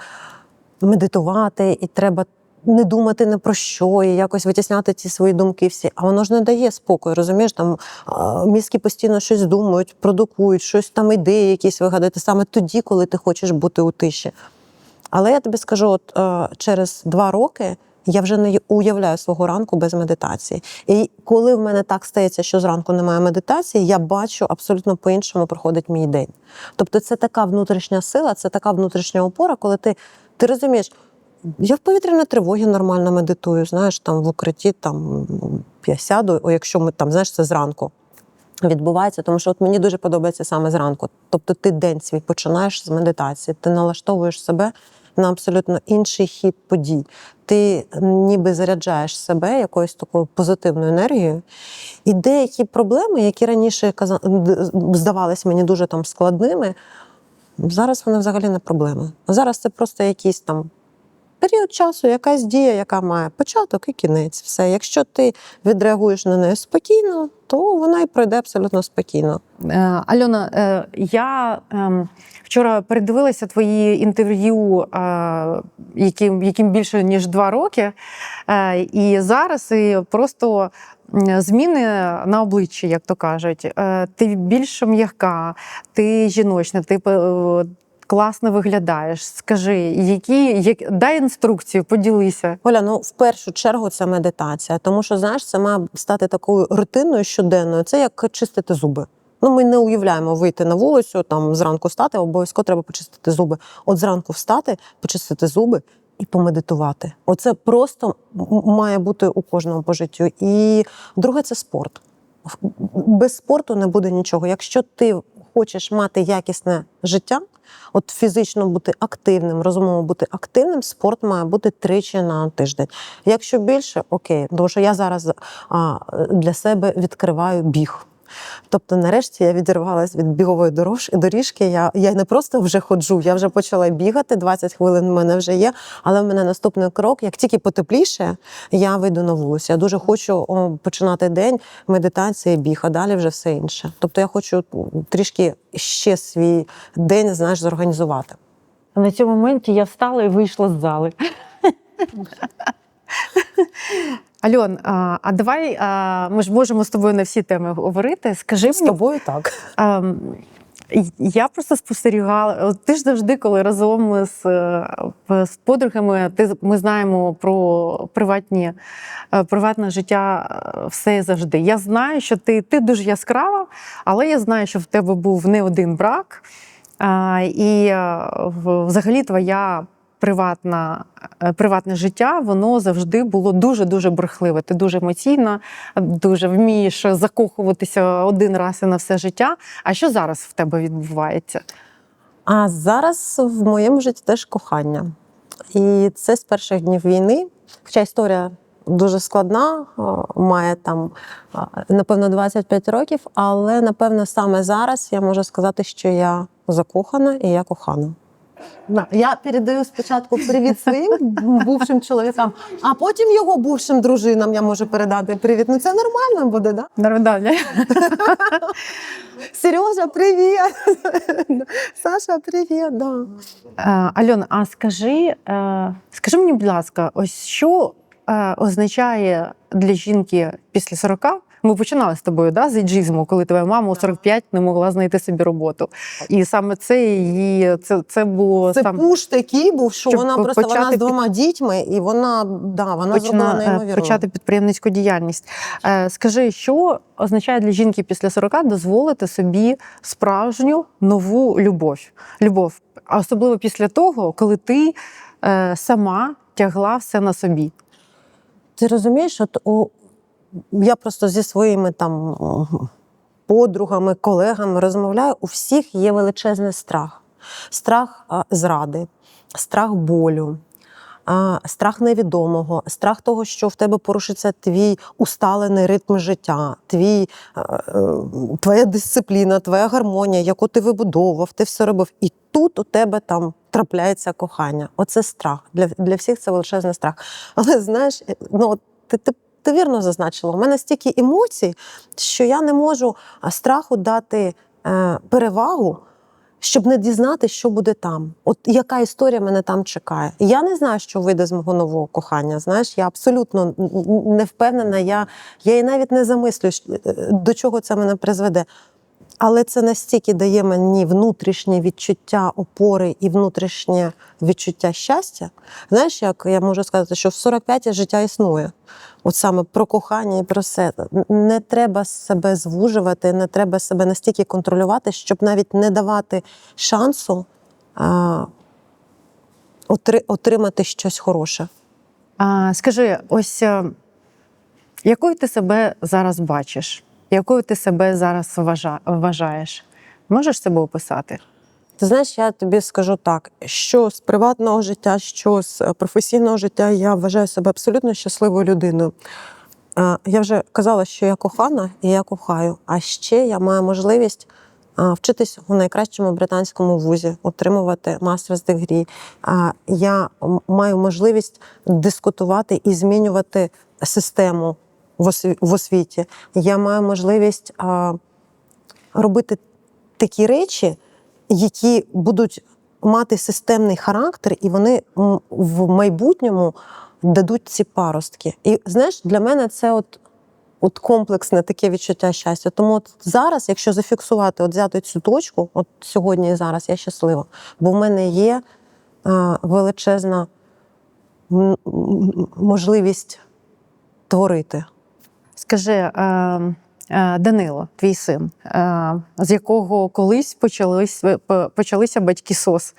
медитувати, і треба не думати ні про що, і якось витісняти ці свої думки всі. А воно ж не дає спокою, розумієш? Там мізки постійно щось думають, продукують, щось там ідеї якісь вигадати саме тоді, коли ти хочеш бути у тиші. Але я тобі скажу, от через 2 роки я вже не уявляю свого ранку без медитації. І коли в мене так стається, що зранку немає медитації, я бачу абсолютно по-іншому проходить мій день. Тобто це така внутрішня сила, це така внутрішня опора, коли ти розумієш, я в повітряній тривогі нормально медитую, знаєш, там в укритті, там я сяду, якщо ми там, знаєш, це зранку відбувається, тому що от мені дуже подобається саме зранку. Тобто ти день свій починаєш з медитації, ти налаштовуєш себе на абсолютно інший хід подій. Ти ніби заряджаєш себе якоюсь такою позитивною енергією. І деякі проблеми, які раніше здавались мені дуже там складними, зараз вони взагалі не проблеми. Зараз це просто якийсь там період часу, якась дія, яка має початок і кінець. Все. Якщо ти відреагуєш на неї спокійно, то вона і пройде абсолютно спокійно. Альона, я вчора передивилася твої інтерв'ю, яким більше ніж 2 роки, і зараз і просто зміни на обличчі, як то кажуть. Ти більш м'яка, ти жіночна, ти класно виглядаєш. Скажи, дай інструкцію, поділися. Оля, ну в першу чергу це медитація, тому що, знаєш, це має стати такою рутинною щоденною. Це як чистити зуби. Ну, ми не уявляємо вийти на вулицю, там зранку встати, обов'язково треба почистити зуби. От зранку встати, почистити зуби і помедитувати. Оце просто має бути у кожному по життю. І друге – це спорт. Без спорту не буде нічого. Якщо ти хочеш мати якісне життя, от фізично бути активним, розумово бути активним, спорт має бути 3 на тиждень. Якщо більше, окей, тому що я зараз для себе відкриваю біг. Тобто, нарешті, я відірвалася від бігової доріжки. Я не просто вже ходжу, я вже почала бігати, 20 хвилин в мене вже є, але в мене наступний крок, як тільки потепліше, я вийду на вулицю. Я дуже хочу починати день медитації, біг, а далі вже все інше. Тобто я хочу трішки ще свій день, знаєш, зорганізувати. На цьому моменті я встала і вийшла з зали. Альон, а давай, ми ж можемо з тобою на всі теми говорити. Скажи з тобою так. Я просто спостерігала, ти ж завжди, коли разом з подругами, ми знаємо про приватне життя все і завжди. Я знаю, що ти дуже яскрава, але я знаю, що в тебе був не один брак, і взагалі твоя приватне життя, воно завжди було дуже-дуже брехливе. Ти дуже емоційна, дуже вмієш закохуватися один раз і на все життя. А що зараз в тебе відбувається? А зараз в моєму житті теж кохання. І це з перших днів війни. Хоча історія дуже складна, має там, напевно, 25 років, але, напевно, саме зараз я можу сказати, що я закохана і я кохана. Я передаю спочатку привіт своїм бувшим чоловікам, а потім його бувшим дружинам я можу передати привіт. Ну це нормально буде, да? Нормально. Сережа, привіт! Саша, привіт! Да. Альона, а скажи мені, будь ласка, ось що означає для жінки після 40? Ми починали з тобою, да, з іджизму, коли твоя мама у 45 не могла знайти собі роботу. І саме це було... Це пуш такий був, що вона просто вона з 2 дітьми, і вона зробила неймовірно. Почати підприємницьку діяльність. Скажи, що означає для жінки після 40 дозволити собі справжню нову любов? А особливо після того, коли ти сама тягла все на собі. Ти розумієш, я просто зі своїми там подругами, колегами розмовляю, у всіх є величезний страх. Страх зради, страх болю, страх невідомого, страх того, що в тебе порушиться твій усталений ритм життя, твоя дисципліна, твоя гармонія, яку ти вибудовував, ти все робив. І тут у тебе там трапляється кохання. Оце страх. Для всіх це величезний страх. Але знаєш, ну, ти вірно зазначила, у мене стільки емоцій, що я не можу страху дати перевагу, щоб не дізнатися, що буде там. От яка історія мене там чекає. Я не знаю, що вийде з мого нового кохання. Знаєш, я абсолютно не впевнена, я і навіть не замислююсь, до чого це мене призведе. Але це настільки дає мені внутрішнє відчуття опори і внутрішнє відчуття щастя. Знаєш, як я можу сказати, що в 45 життя існує. От саме про кохання і про все. Не треба себе звужувати, не треба себе настільки контролювати, щоб навіть не давати шансу отримати щось хороше. Скажи, ось якою ти себе зараз бачиш? Якою ти себе зараз вважаєш? Можеш себе описати? Ти знаєш, я тобі скажу так, що з приватного життя, що з професійного життя, я вважаю себе абсолютно щасливою людиною. Я вже казала, що я кохана і я кохаю. А ще я маю можливість вчитись у найкращому британському вузі, отримувати мастер's degree. Я маю можливість дискутувати і змінювати систему в освіті. Я маю можливість робити такі речі, які будуть мати системний характер, і вони в майбутньому дадуть ці паростки. І, знаєш, для мене це от комплексне таке відчуття щастя. Тому от зараз, якщо зафіксувати, от взяти цю точку, от сьогодні і зараз я щаслива, бо в мене є величезна можливість творити. Скажи, Данило, твій син, з якого колись почалися батьки СОС.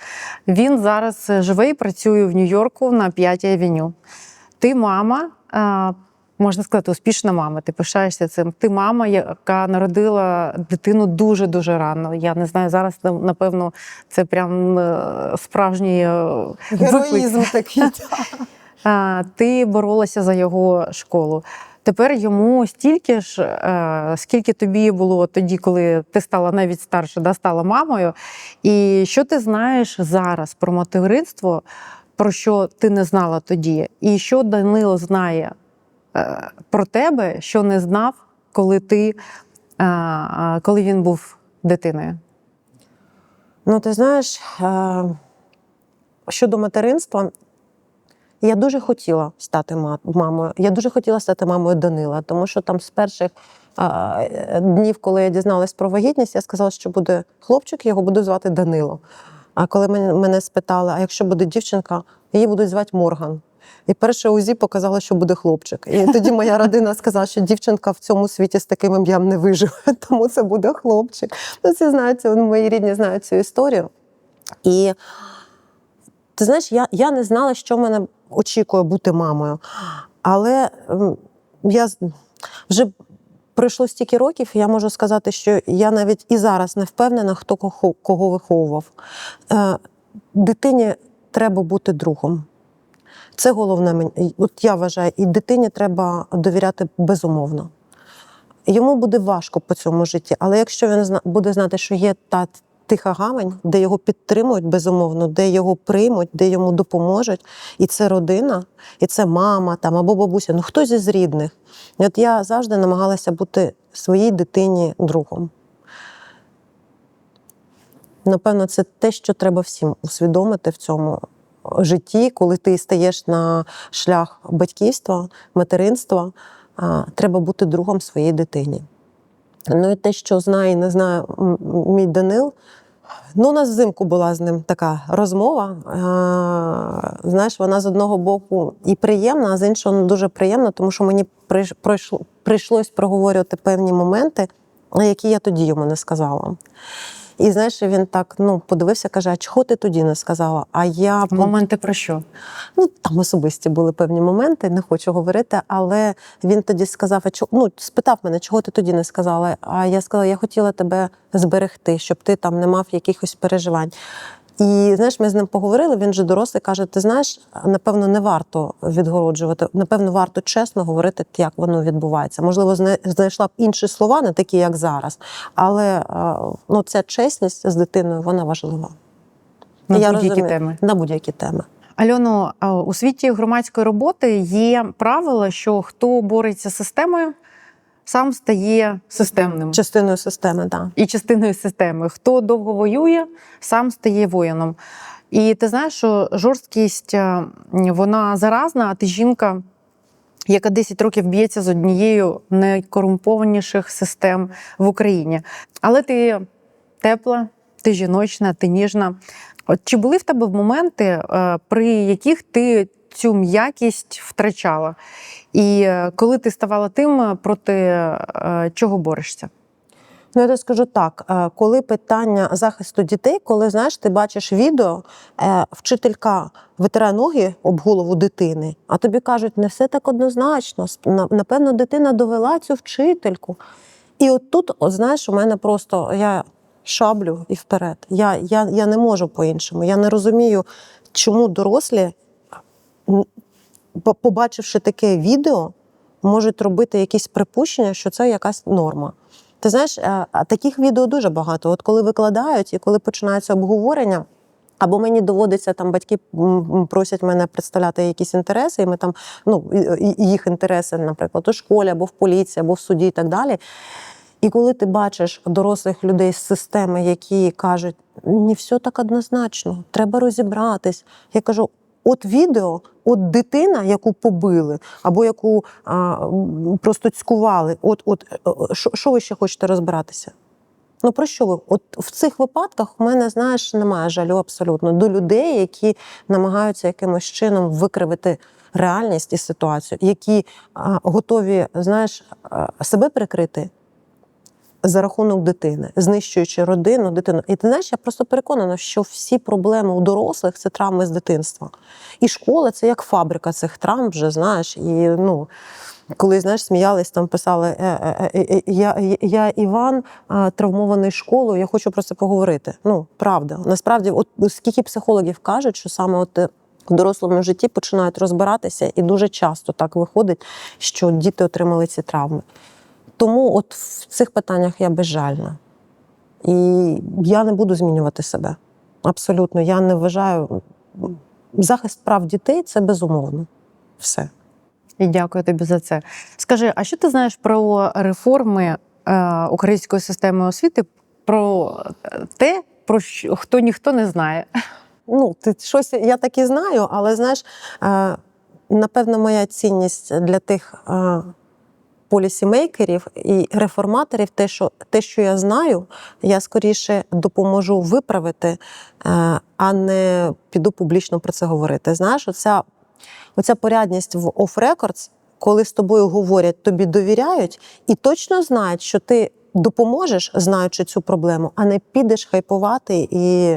Він зараз живе і працює в Нью-Йорку на 5-й авеню. Ти мама, можна сказати, успішна мама, ти пишаєшся цим. Ти мама, яка народила дитину дуже-дуже рано. Я не знаю, зараз, напевно, це прям справжній Героїзм такий. Ти боролася за його школу. Тепер йому стільки ж, скільки тобі було тоді, коли ти стала навіть старше, стала мамою. І що ти знаєш зараз про материнство, про що ти не знала тоді? І що Данило знає про тебе, що не знав, коли він був дитиною? Ну, ти знаєш, щодо материнства, я дуже хотіла стати мамою. Я дуже хотіла стати мамою Данила, тому що там з перших днів, коли я дізналась про вагітність, я сказала, що буде хлопчик, його буду звати Данило. А коли мене спитали, а якщо буде дівчинка, її будуть звати Морган. І перше УЗІ показало, що буде хлопчик. І тоді моя родина сказала, що дівчинка в цьому світі з таким ім'ям не виживе, тому це буде хлопчик. Ну, всі знають, мої рідні знають цю історію. І ти знаєш, я не знала, що мене очікує бути мамою. Але я вже пройшло стільки років, я можу сказати, що я навіть і зараз не впевнена, хто кого виховував. Дитині треба бути другом. Це головне, от я вважаю, і дитині треба довіряти безумовно. Йому буде важко по цьому житті, але якщо він буде знати, що є та тиха гавань, де його підтримують безумовно, де його приймуть, де йому допоможуть, і це родина, і це мама там, або бабуся, ну хтось із рідних. І от я завжди намагалася бути своїй дитині другом. Напевно, це те, що треба всім усвідомити в цьому житті, коли ти стаєш на шлях батьківства, материнства, треба бути другом своїй дитині. Ну і те, що знає і не знає мій Данил, ну у нас взимку була з ним така розмова. Знаєш, вона з одного боку і приємна, а з іншого не дуже приємна, тому що мені прийшлось проговорювати певні моменти, які я тоді йому не сказала. І знаєш, він так подивився, каже, а чого ти тоді не сказала? А я... Моменти про що? Ну, там особисті були певні моменти, не хочу говорити, але він тоді сказав, спитав мене, чого ти тоді не сказала? А я сказала, я хотіла тебе зберегти, щоб ти там не мав якихось переживань. І, знаєш, ми з ним поговорили, він же дорослий, каже, ти знаєш, напевно, не варто відгороджувати, напевно, варто чесно говорити, як воно відбувається. Можливо, знайшла б інші слова, не такі, як зараз, але ну, ця чесність з дитиною, вона важлива. На будь-які теми. На будь-які теми. Альоно, у світі громадської роботи є правило, що хто бореться з системою, сам стає системним. Частиною системи, так. І частиною системи. Хто довго воює, сам стає воїном. І ти знаєш, що жорсткість, вона заразна, а ти жінка, яка 10 років б'ється з однією з найкорумпованіших систем в Україні. Але ти тепла, ти жіночна, ти ніжна. От чи були в тебе моменти, при яких ти цю м'якість втрачала? І коли ти ставала тим, проти чого борешся? Ну, я тобі скажу так, коли питання захисту дітей, коли, знаєш, ти бачиш відео, вчителька витирає ноги об голову дитини, а тобі кажуть, не все так однозначно, напевно, дитина довела цю вчительку. І от тут, от, знаєш, у мене просто, я шаблю і вперед. Я не можу по-іншому. Я не розумію, чому дорослі, побачивши таке відео, можуть робити якісь припущення, що це якась норма. Ти знаєш, таких відео дуже багато. От коли викладають і коли починається обговорення, або мені доводиться, там батьки просять мене представляти якісь інтереси, і ми там, ну, їх інтереси, наприклад, у школі, або в поліції, або в суді і так далі. І коли ти бачиш дорослих людей з системи, які кажуть, не все так однозначно, треба розібратись. Я кажу, от відео, от дитина, яку побили, або яку просто цькували, що ви ще хочете розбиратися? Ну про що ви? От в цих випадках у мене, знаєш, немає жалю абсолютно до людей, які намагаються якимось чином викривити реальність і ситуацію, які готові, знаєш, себе прикрити за рахунок дитини, знищуючи родину, дитину. І ти знаєш, я просто переконана, що всі проблеми у дорослих – це травми з дитинства. І школа – це як фабрика цих травм вже, знаєш. І, ну, коли, знаєш, сміялись, там писали, я Іван, травмований школою, я хочу про це поговорити. Ну, правда. Насправді, от скільки психологів кажуть, що саме от в дорослому житті починають розбиратися, і дуже часто так виходить, що діти отримали ці травми. Тому от в цих питаннях я безжальна. І я не буду змінювати себе. Абсолютно. Я не вважаю, захист прав дітей – це безумовно. Все. І дякую тобі за це. Скажи, а що ти знаєш про реформи української системи освіти, про те, про що ніхто не знає? Ну, щось я так і знаю, але, знаєш, напевно, моя цінність для тих полісімейкерів і реформаторів, те, що я знаю, я скоріше допоможу виправити, а не піду публічно про це говорити. Знаєш, оця порядність в off-records, коли з тобою говорять, тобі довіряють і точно знають, що ти допоможеш, знаючи цю проблему, а не підеш хайпувати і...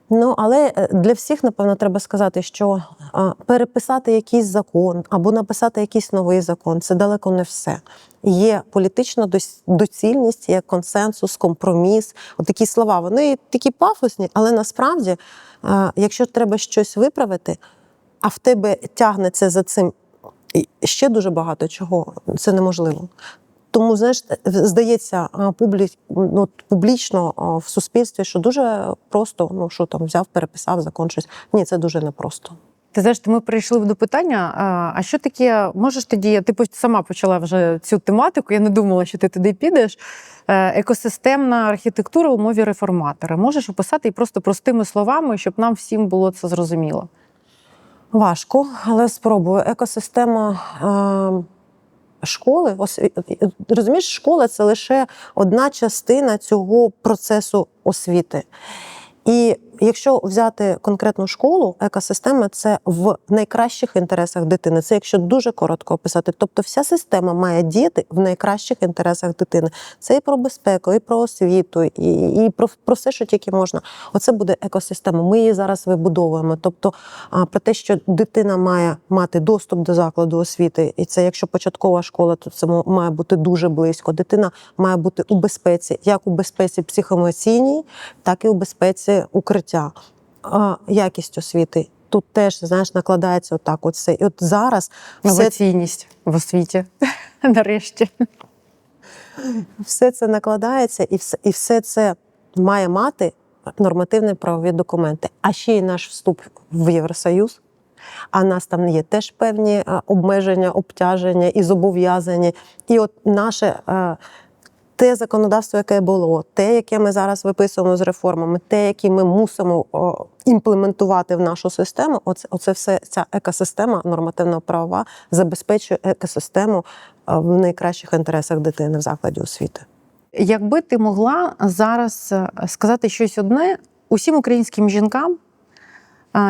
Ну, але для всіх, напевно, треба сказати, що переписати якийсь закон або написати якийсь новий закон – це далеко не все. Є політична доцільність, є консенсус, компроміс. От такі слова, вони такі пафосні, але насправді, якщо треба щось виправити, а в тебе тягнеться за цим ще дуже багато чого, це неможливо. Тому, знаєш, здається, публічно в суспільстві, що дуже просто, ну що там, взяв, переписав закон, щось. Ні, це дуже непросто. Ти знаєш, ми прийшли до питання, а що таке, можеш тоді, ти сама почала вже цю тематику, я не думала, що ти туди підеш, екосистемна архітектура у мові реформатора. Можеш описати і просто простими словами, щоб нам всім було це зрозуміло? Важко, але спробую. Екосистема... Школи, розумієш, школа – це лише одна частина цього процесу освіти. І якщо взяти конкретну школу, екосистема – це в найкращих інтересах дитини. Це якщо дуже коротко описати. Тобто вся система має діяти в найкращих інтересах дитини. Це і про безпеку, і про освіту, і про все, що тільки можна. Оце буде екосистема. Ми її зараз вибудовуємо. Тобто про те, що дитина має мати доступ до закладу освіти, і це якщо початкова школа, то це має бути дуже близько. Дитина має бути у безпеці, як у безпеці психоемоційній, так і у безпеці укриття. життя, якість освіти. Тут теж, знаєш, накладається отак от все. І от зараз Нова цінність в освіті. Нарешті. все це накладається, і все це має мати нормативно-правові документи. А ще й наш вступ в Євросоюз. А нас там є теж певні обмеження, обтяження і зобов'язання. І от наше те законодавство, яке було, те, яке ми зараз виписуємо з реформами, те, яке ми мусимо імплементувати в нашу систему, оце все, ця екосистема нормативно-правова забезпечує екосистему в найкращих інтересах дитини в закладі освіти. Якби ти могла зараз сказати щось одне усім українським жінкам,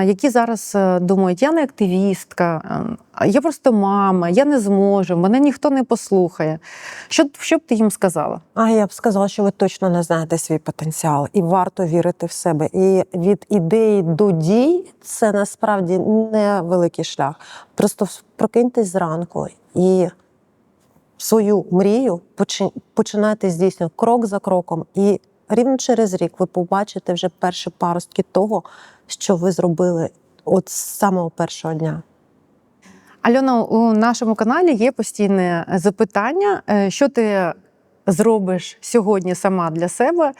які зараз думають, я не активістка, я просто мама, я не зможу, мене ніхто не послухає. Що б ти їм сказала? Я б сказала, що ви точно не знаєте свій потенціал і варто вірити в себе. І від ідеї до дій – це насправді не великий шлях. Просто прокиньтесь зранку і свою мрію починайте здійснювати крок за кроком. І рівно через рік ви побачите вже перші паростки того, що ви зробили от з самого першого дня. Альона, у нашому каналі є постійне запитання, що ти зробиш сьогодні сама для себе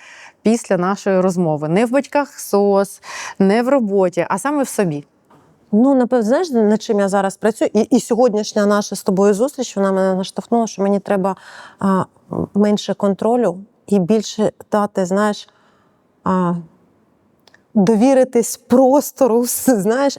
після нашої розмови. Не в батьках СОС, не в роботі, а саме в собі. Напевно, знаєш, над чим я зараз працюю? І сьогоднішня наша з тобою зустріч, вона мене наштовхнула, що мені треба менше контролю і більше дати, знаєш, довіритись простору, знаєш,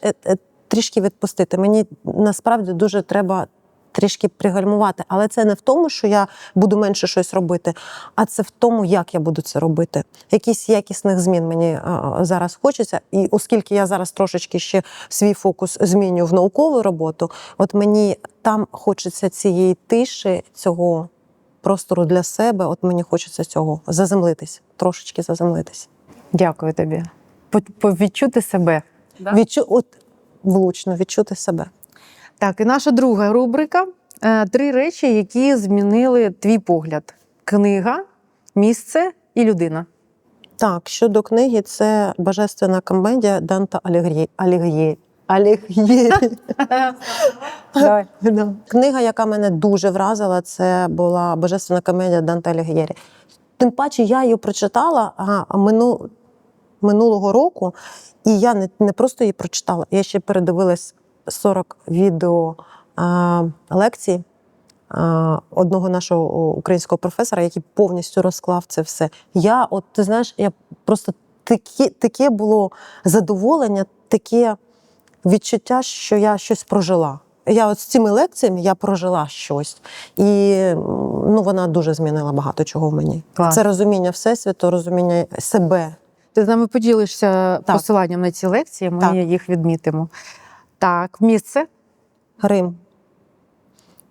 трішки відпустити. Мені насправді дуже треба трішки пригальмувати. Але це не в тому, що я буду менше щось робити, а це в тому, як я буду це робити. Якісь якісних змін мені зараз хочеться. І оскільки я зараз трошечки ще свій фокус зміню в наукову роботу, от мені там хочеться цієї тиші, цього простору для себе, от мені хочеться цього заземлитись, трошечки заземлитись. Дякую тобі. Відчути себе. Да? Влучно відчути себе. Так, і наша друга рубрика – 3 речі, які змінили твій погляд. Книга, місце і людина. Так, щодо книги, це «Божественна комедія» Данте Аліг'єрі. Книга, яка мене дуже вразила, це була «Божественна комедія» Данте Аліг'єрі. Тим паче, я її прочитала минулого року, і я не просто її прочитала, я ще передивилась 40 відео лекцій одного нашого українського професора, який повністю розклав це все. Ти знаєш, я просто таке було задоволення, таке відчуття, що я щось прожила. Я з цими лекціями я прожила щось. І вона дуже змінила багато чого в мені. Клас. Це розуміння Всесвіту, розуміння себе. Ти з нами поділишся посиланням на ці лекції, ми їх відмітимо. Так, місце? Рим.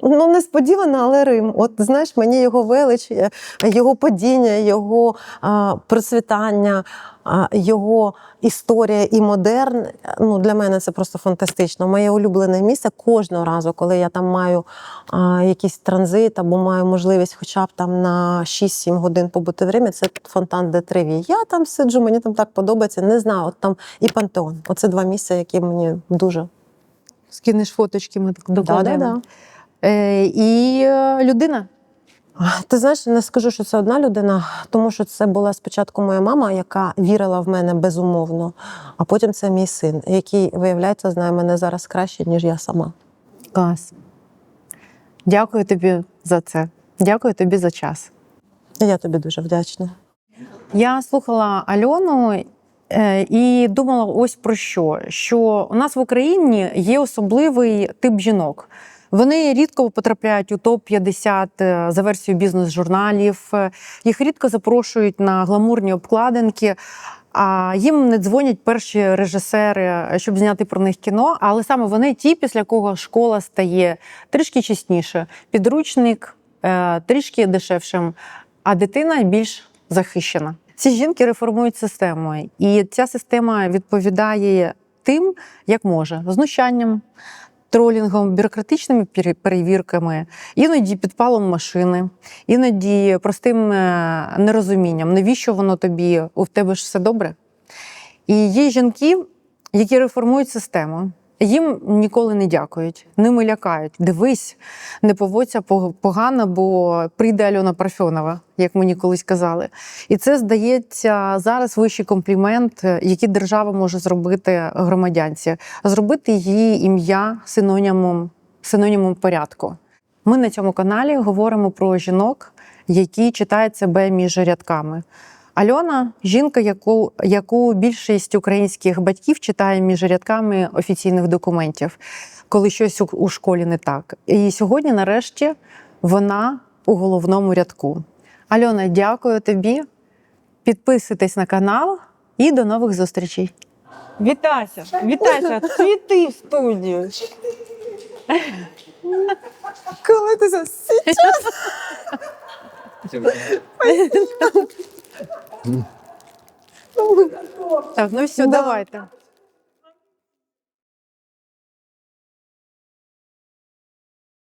Несподівано, але Рим. От, знаєш, мені його велич, його падіння, його процвітання, його історія і модерн, для мене це просто фантастично. Моє улюблене місце кожного разу, коли я там маю якийсь транзит або маю можливість хоча б там на 6-7 годин побути в Римі, це фонтан де Треві. Я там сиджу, мені там так подобається, не знаю, от там і Пантеон. Оце 2 місця, які мені дуже... Скинеш фоточки, ми так докладемо. Да. І людина? Ти знаєш, не скажу, що це одна людина, тому що це була спочатку моя мама, яка вірила в мене безумовно, а потім це мій син, який, виявляється, знає мене зараз краще, ніж я сама. Клас. Дякую тобі за це. Дякую тобі за час. Я тобі дуже вдячна. Я слухала Альону і думала ось про що. Що у нас в Україні є особливий тип жінок. Вони рідко потрапляють у топ-50 за версією бізнес-журналів, їх рідко запрошують на гламурні обкладинки, а їм не дзвонять перші режисери, щоб зняти про них кіно, але саме вони ті, після кого школа стає трішки чесніше, підручник трішки дешевшим, а дитина більш захищена. Ці жінки реформують систему, і ця система відповідає тим, як може, знущанням, тролінгом, бюрократичними перевірками, іноді підпалом машини, іноді простим нерозумінням. Навіщо воно тобі? У тебе ж все добре? І є жінки, які реформують систему. Їм ніколи не дякують, ними лякають. Дивись, не поводься погано, бо прийде Альона Парфьонова, як мені колись казали. І це, здається, зараз вищий комплімент, який держава може зробити громадянці. Зробити її ім'я синонімом порядку. Ми на цьому каналі говоримо про жінок, які читають себе між рядками. Альона – жінка, яку більшість українських батьків читає між рядками офіційних документів, коли щось у школі не так. І сьогодні, нарешті, вона у головному рядку. Альона, дякую тобі. Підписуйтесь на канал і до нових зустрічей. Вітася, цвіти в студію. Коли ти за Так, ну все, давайте.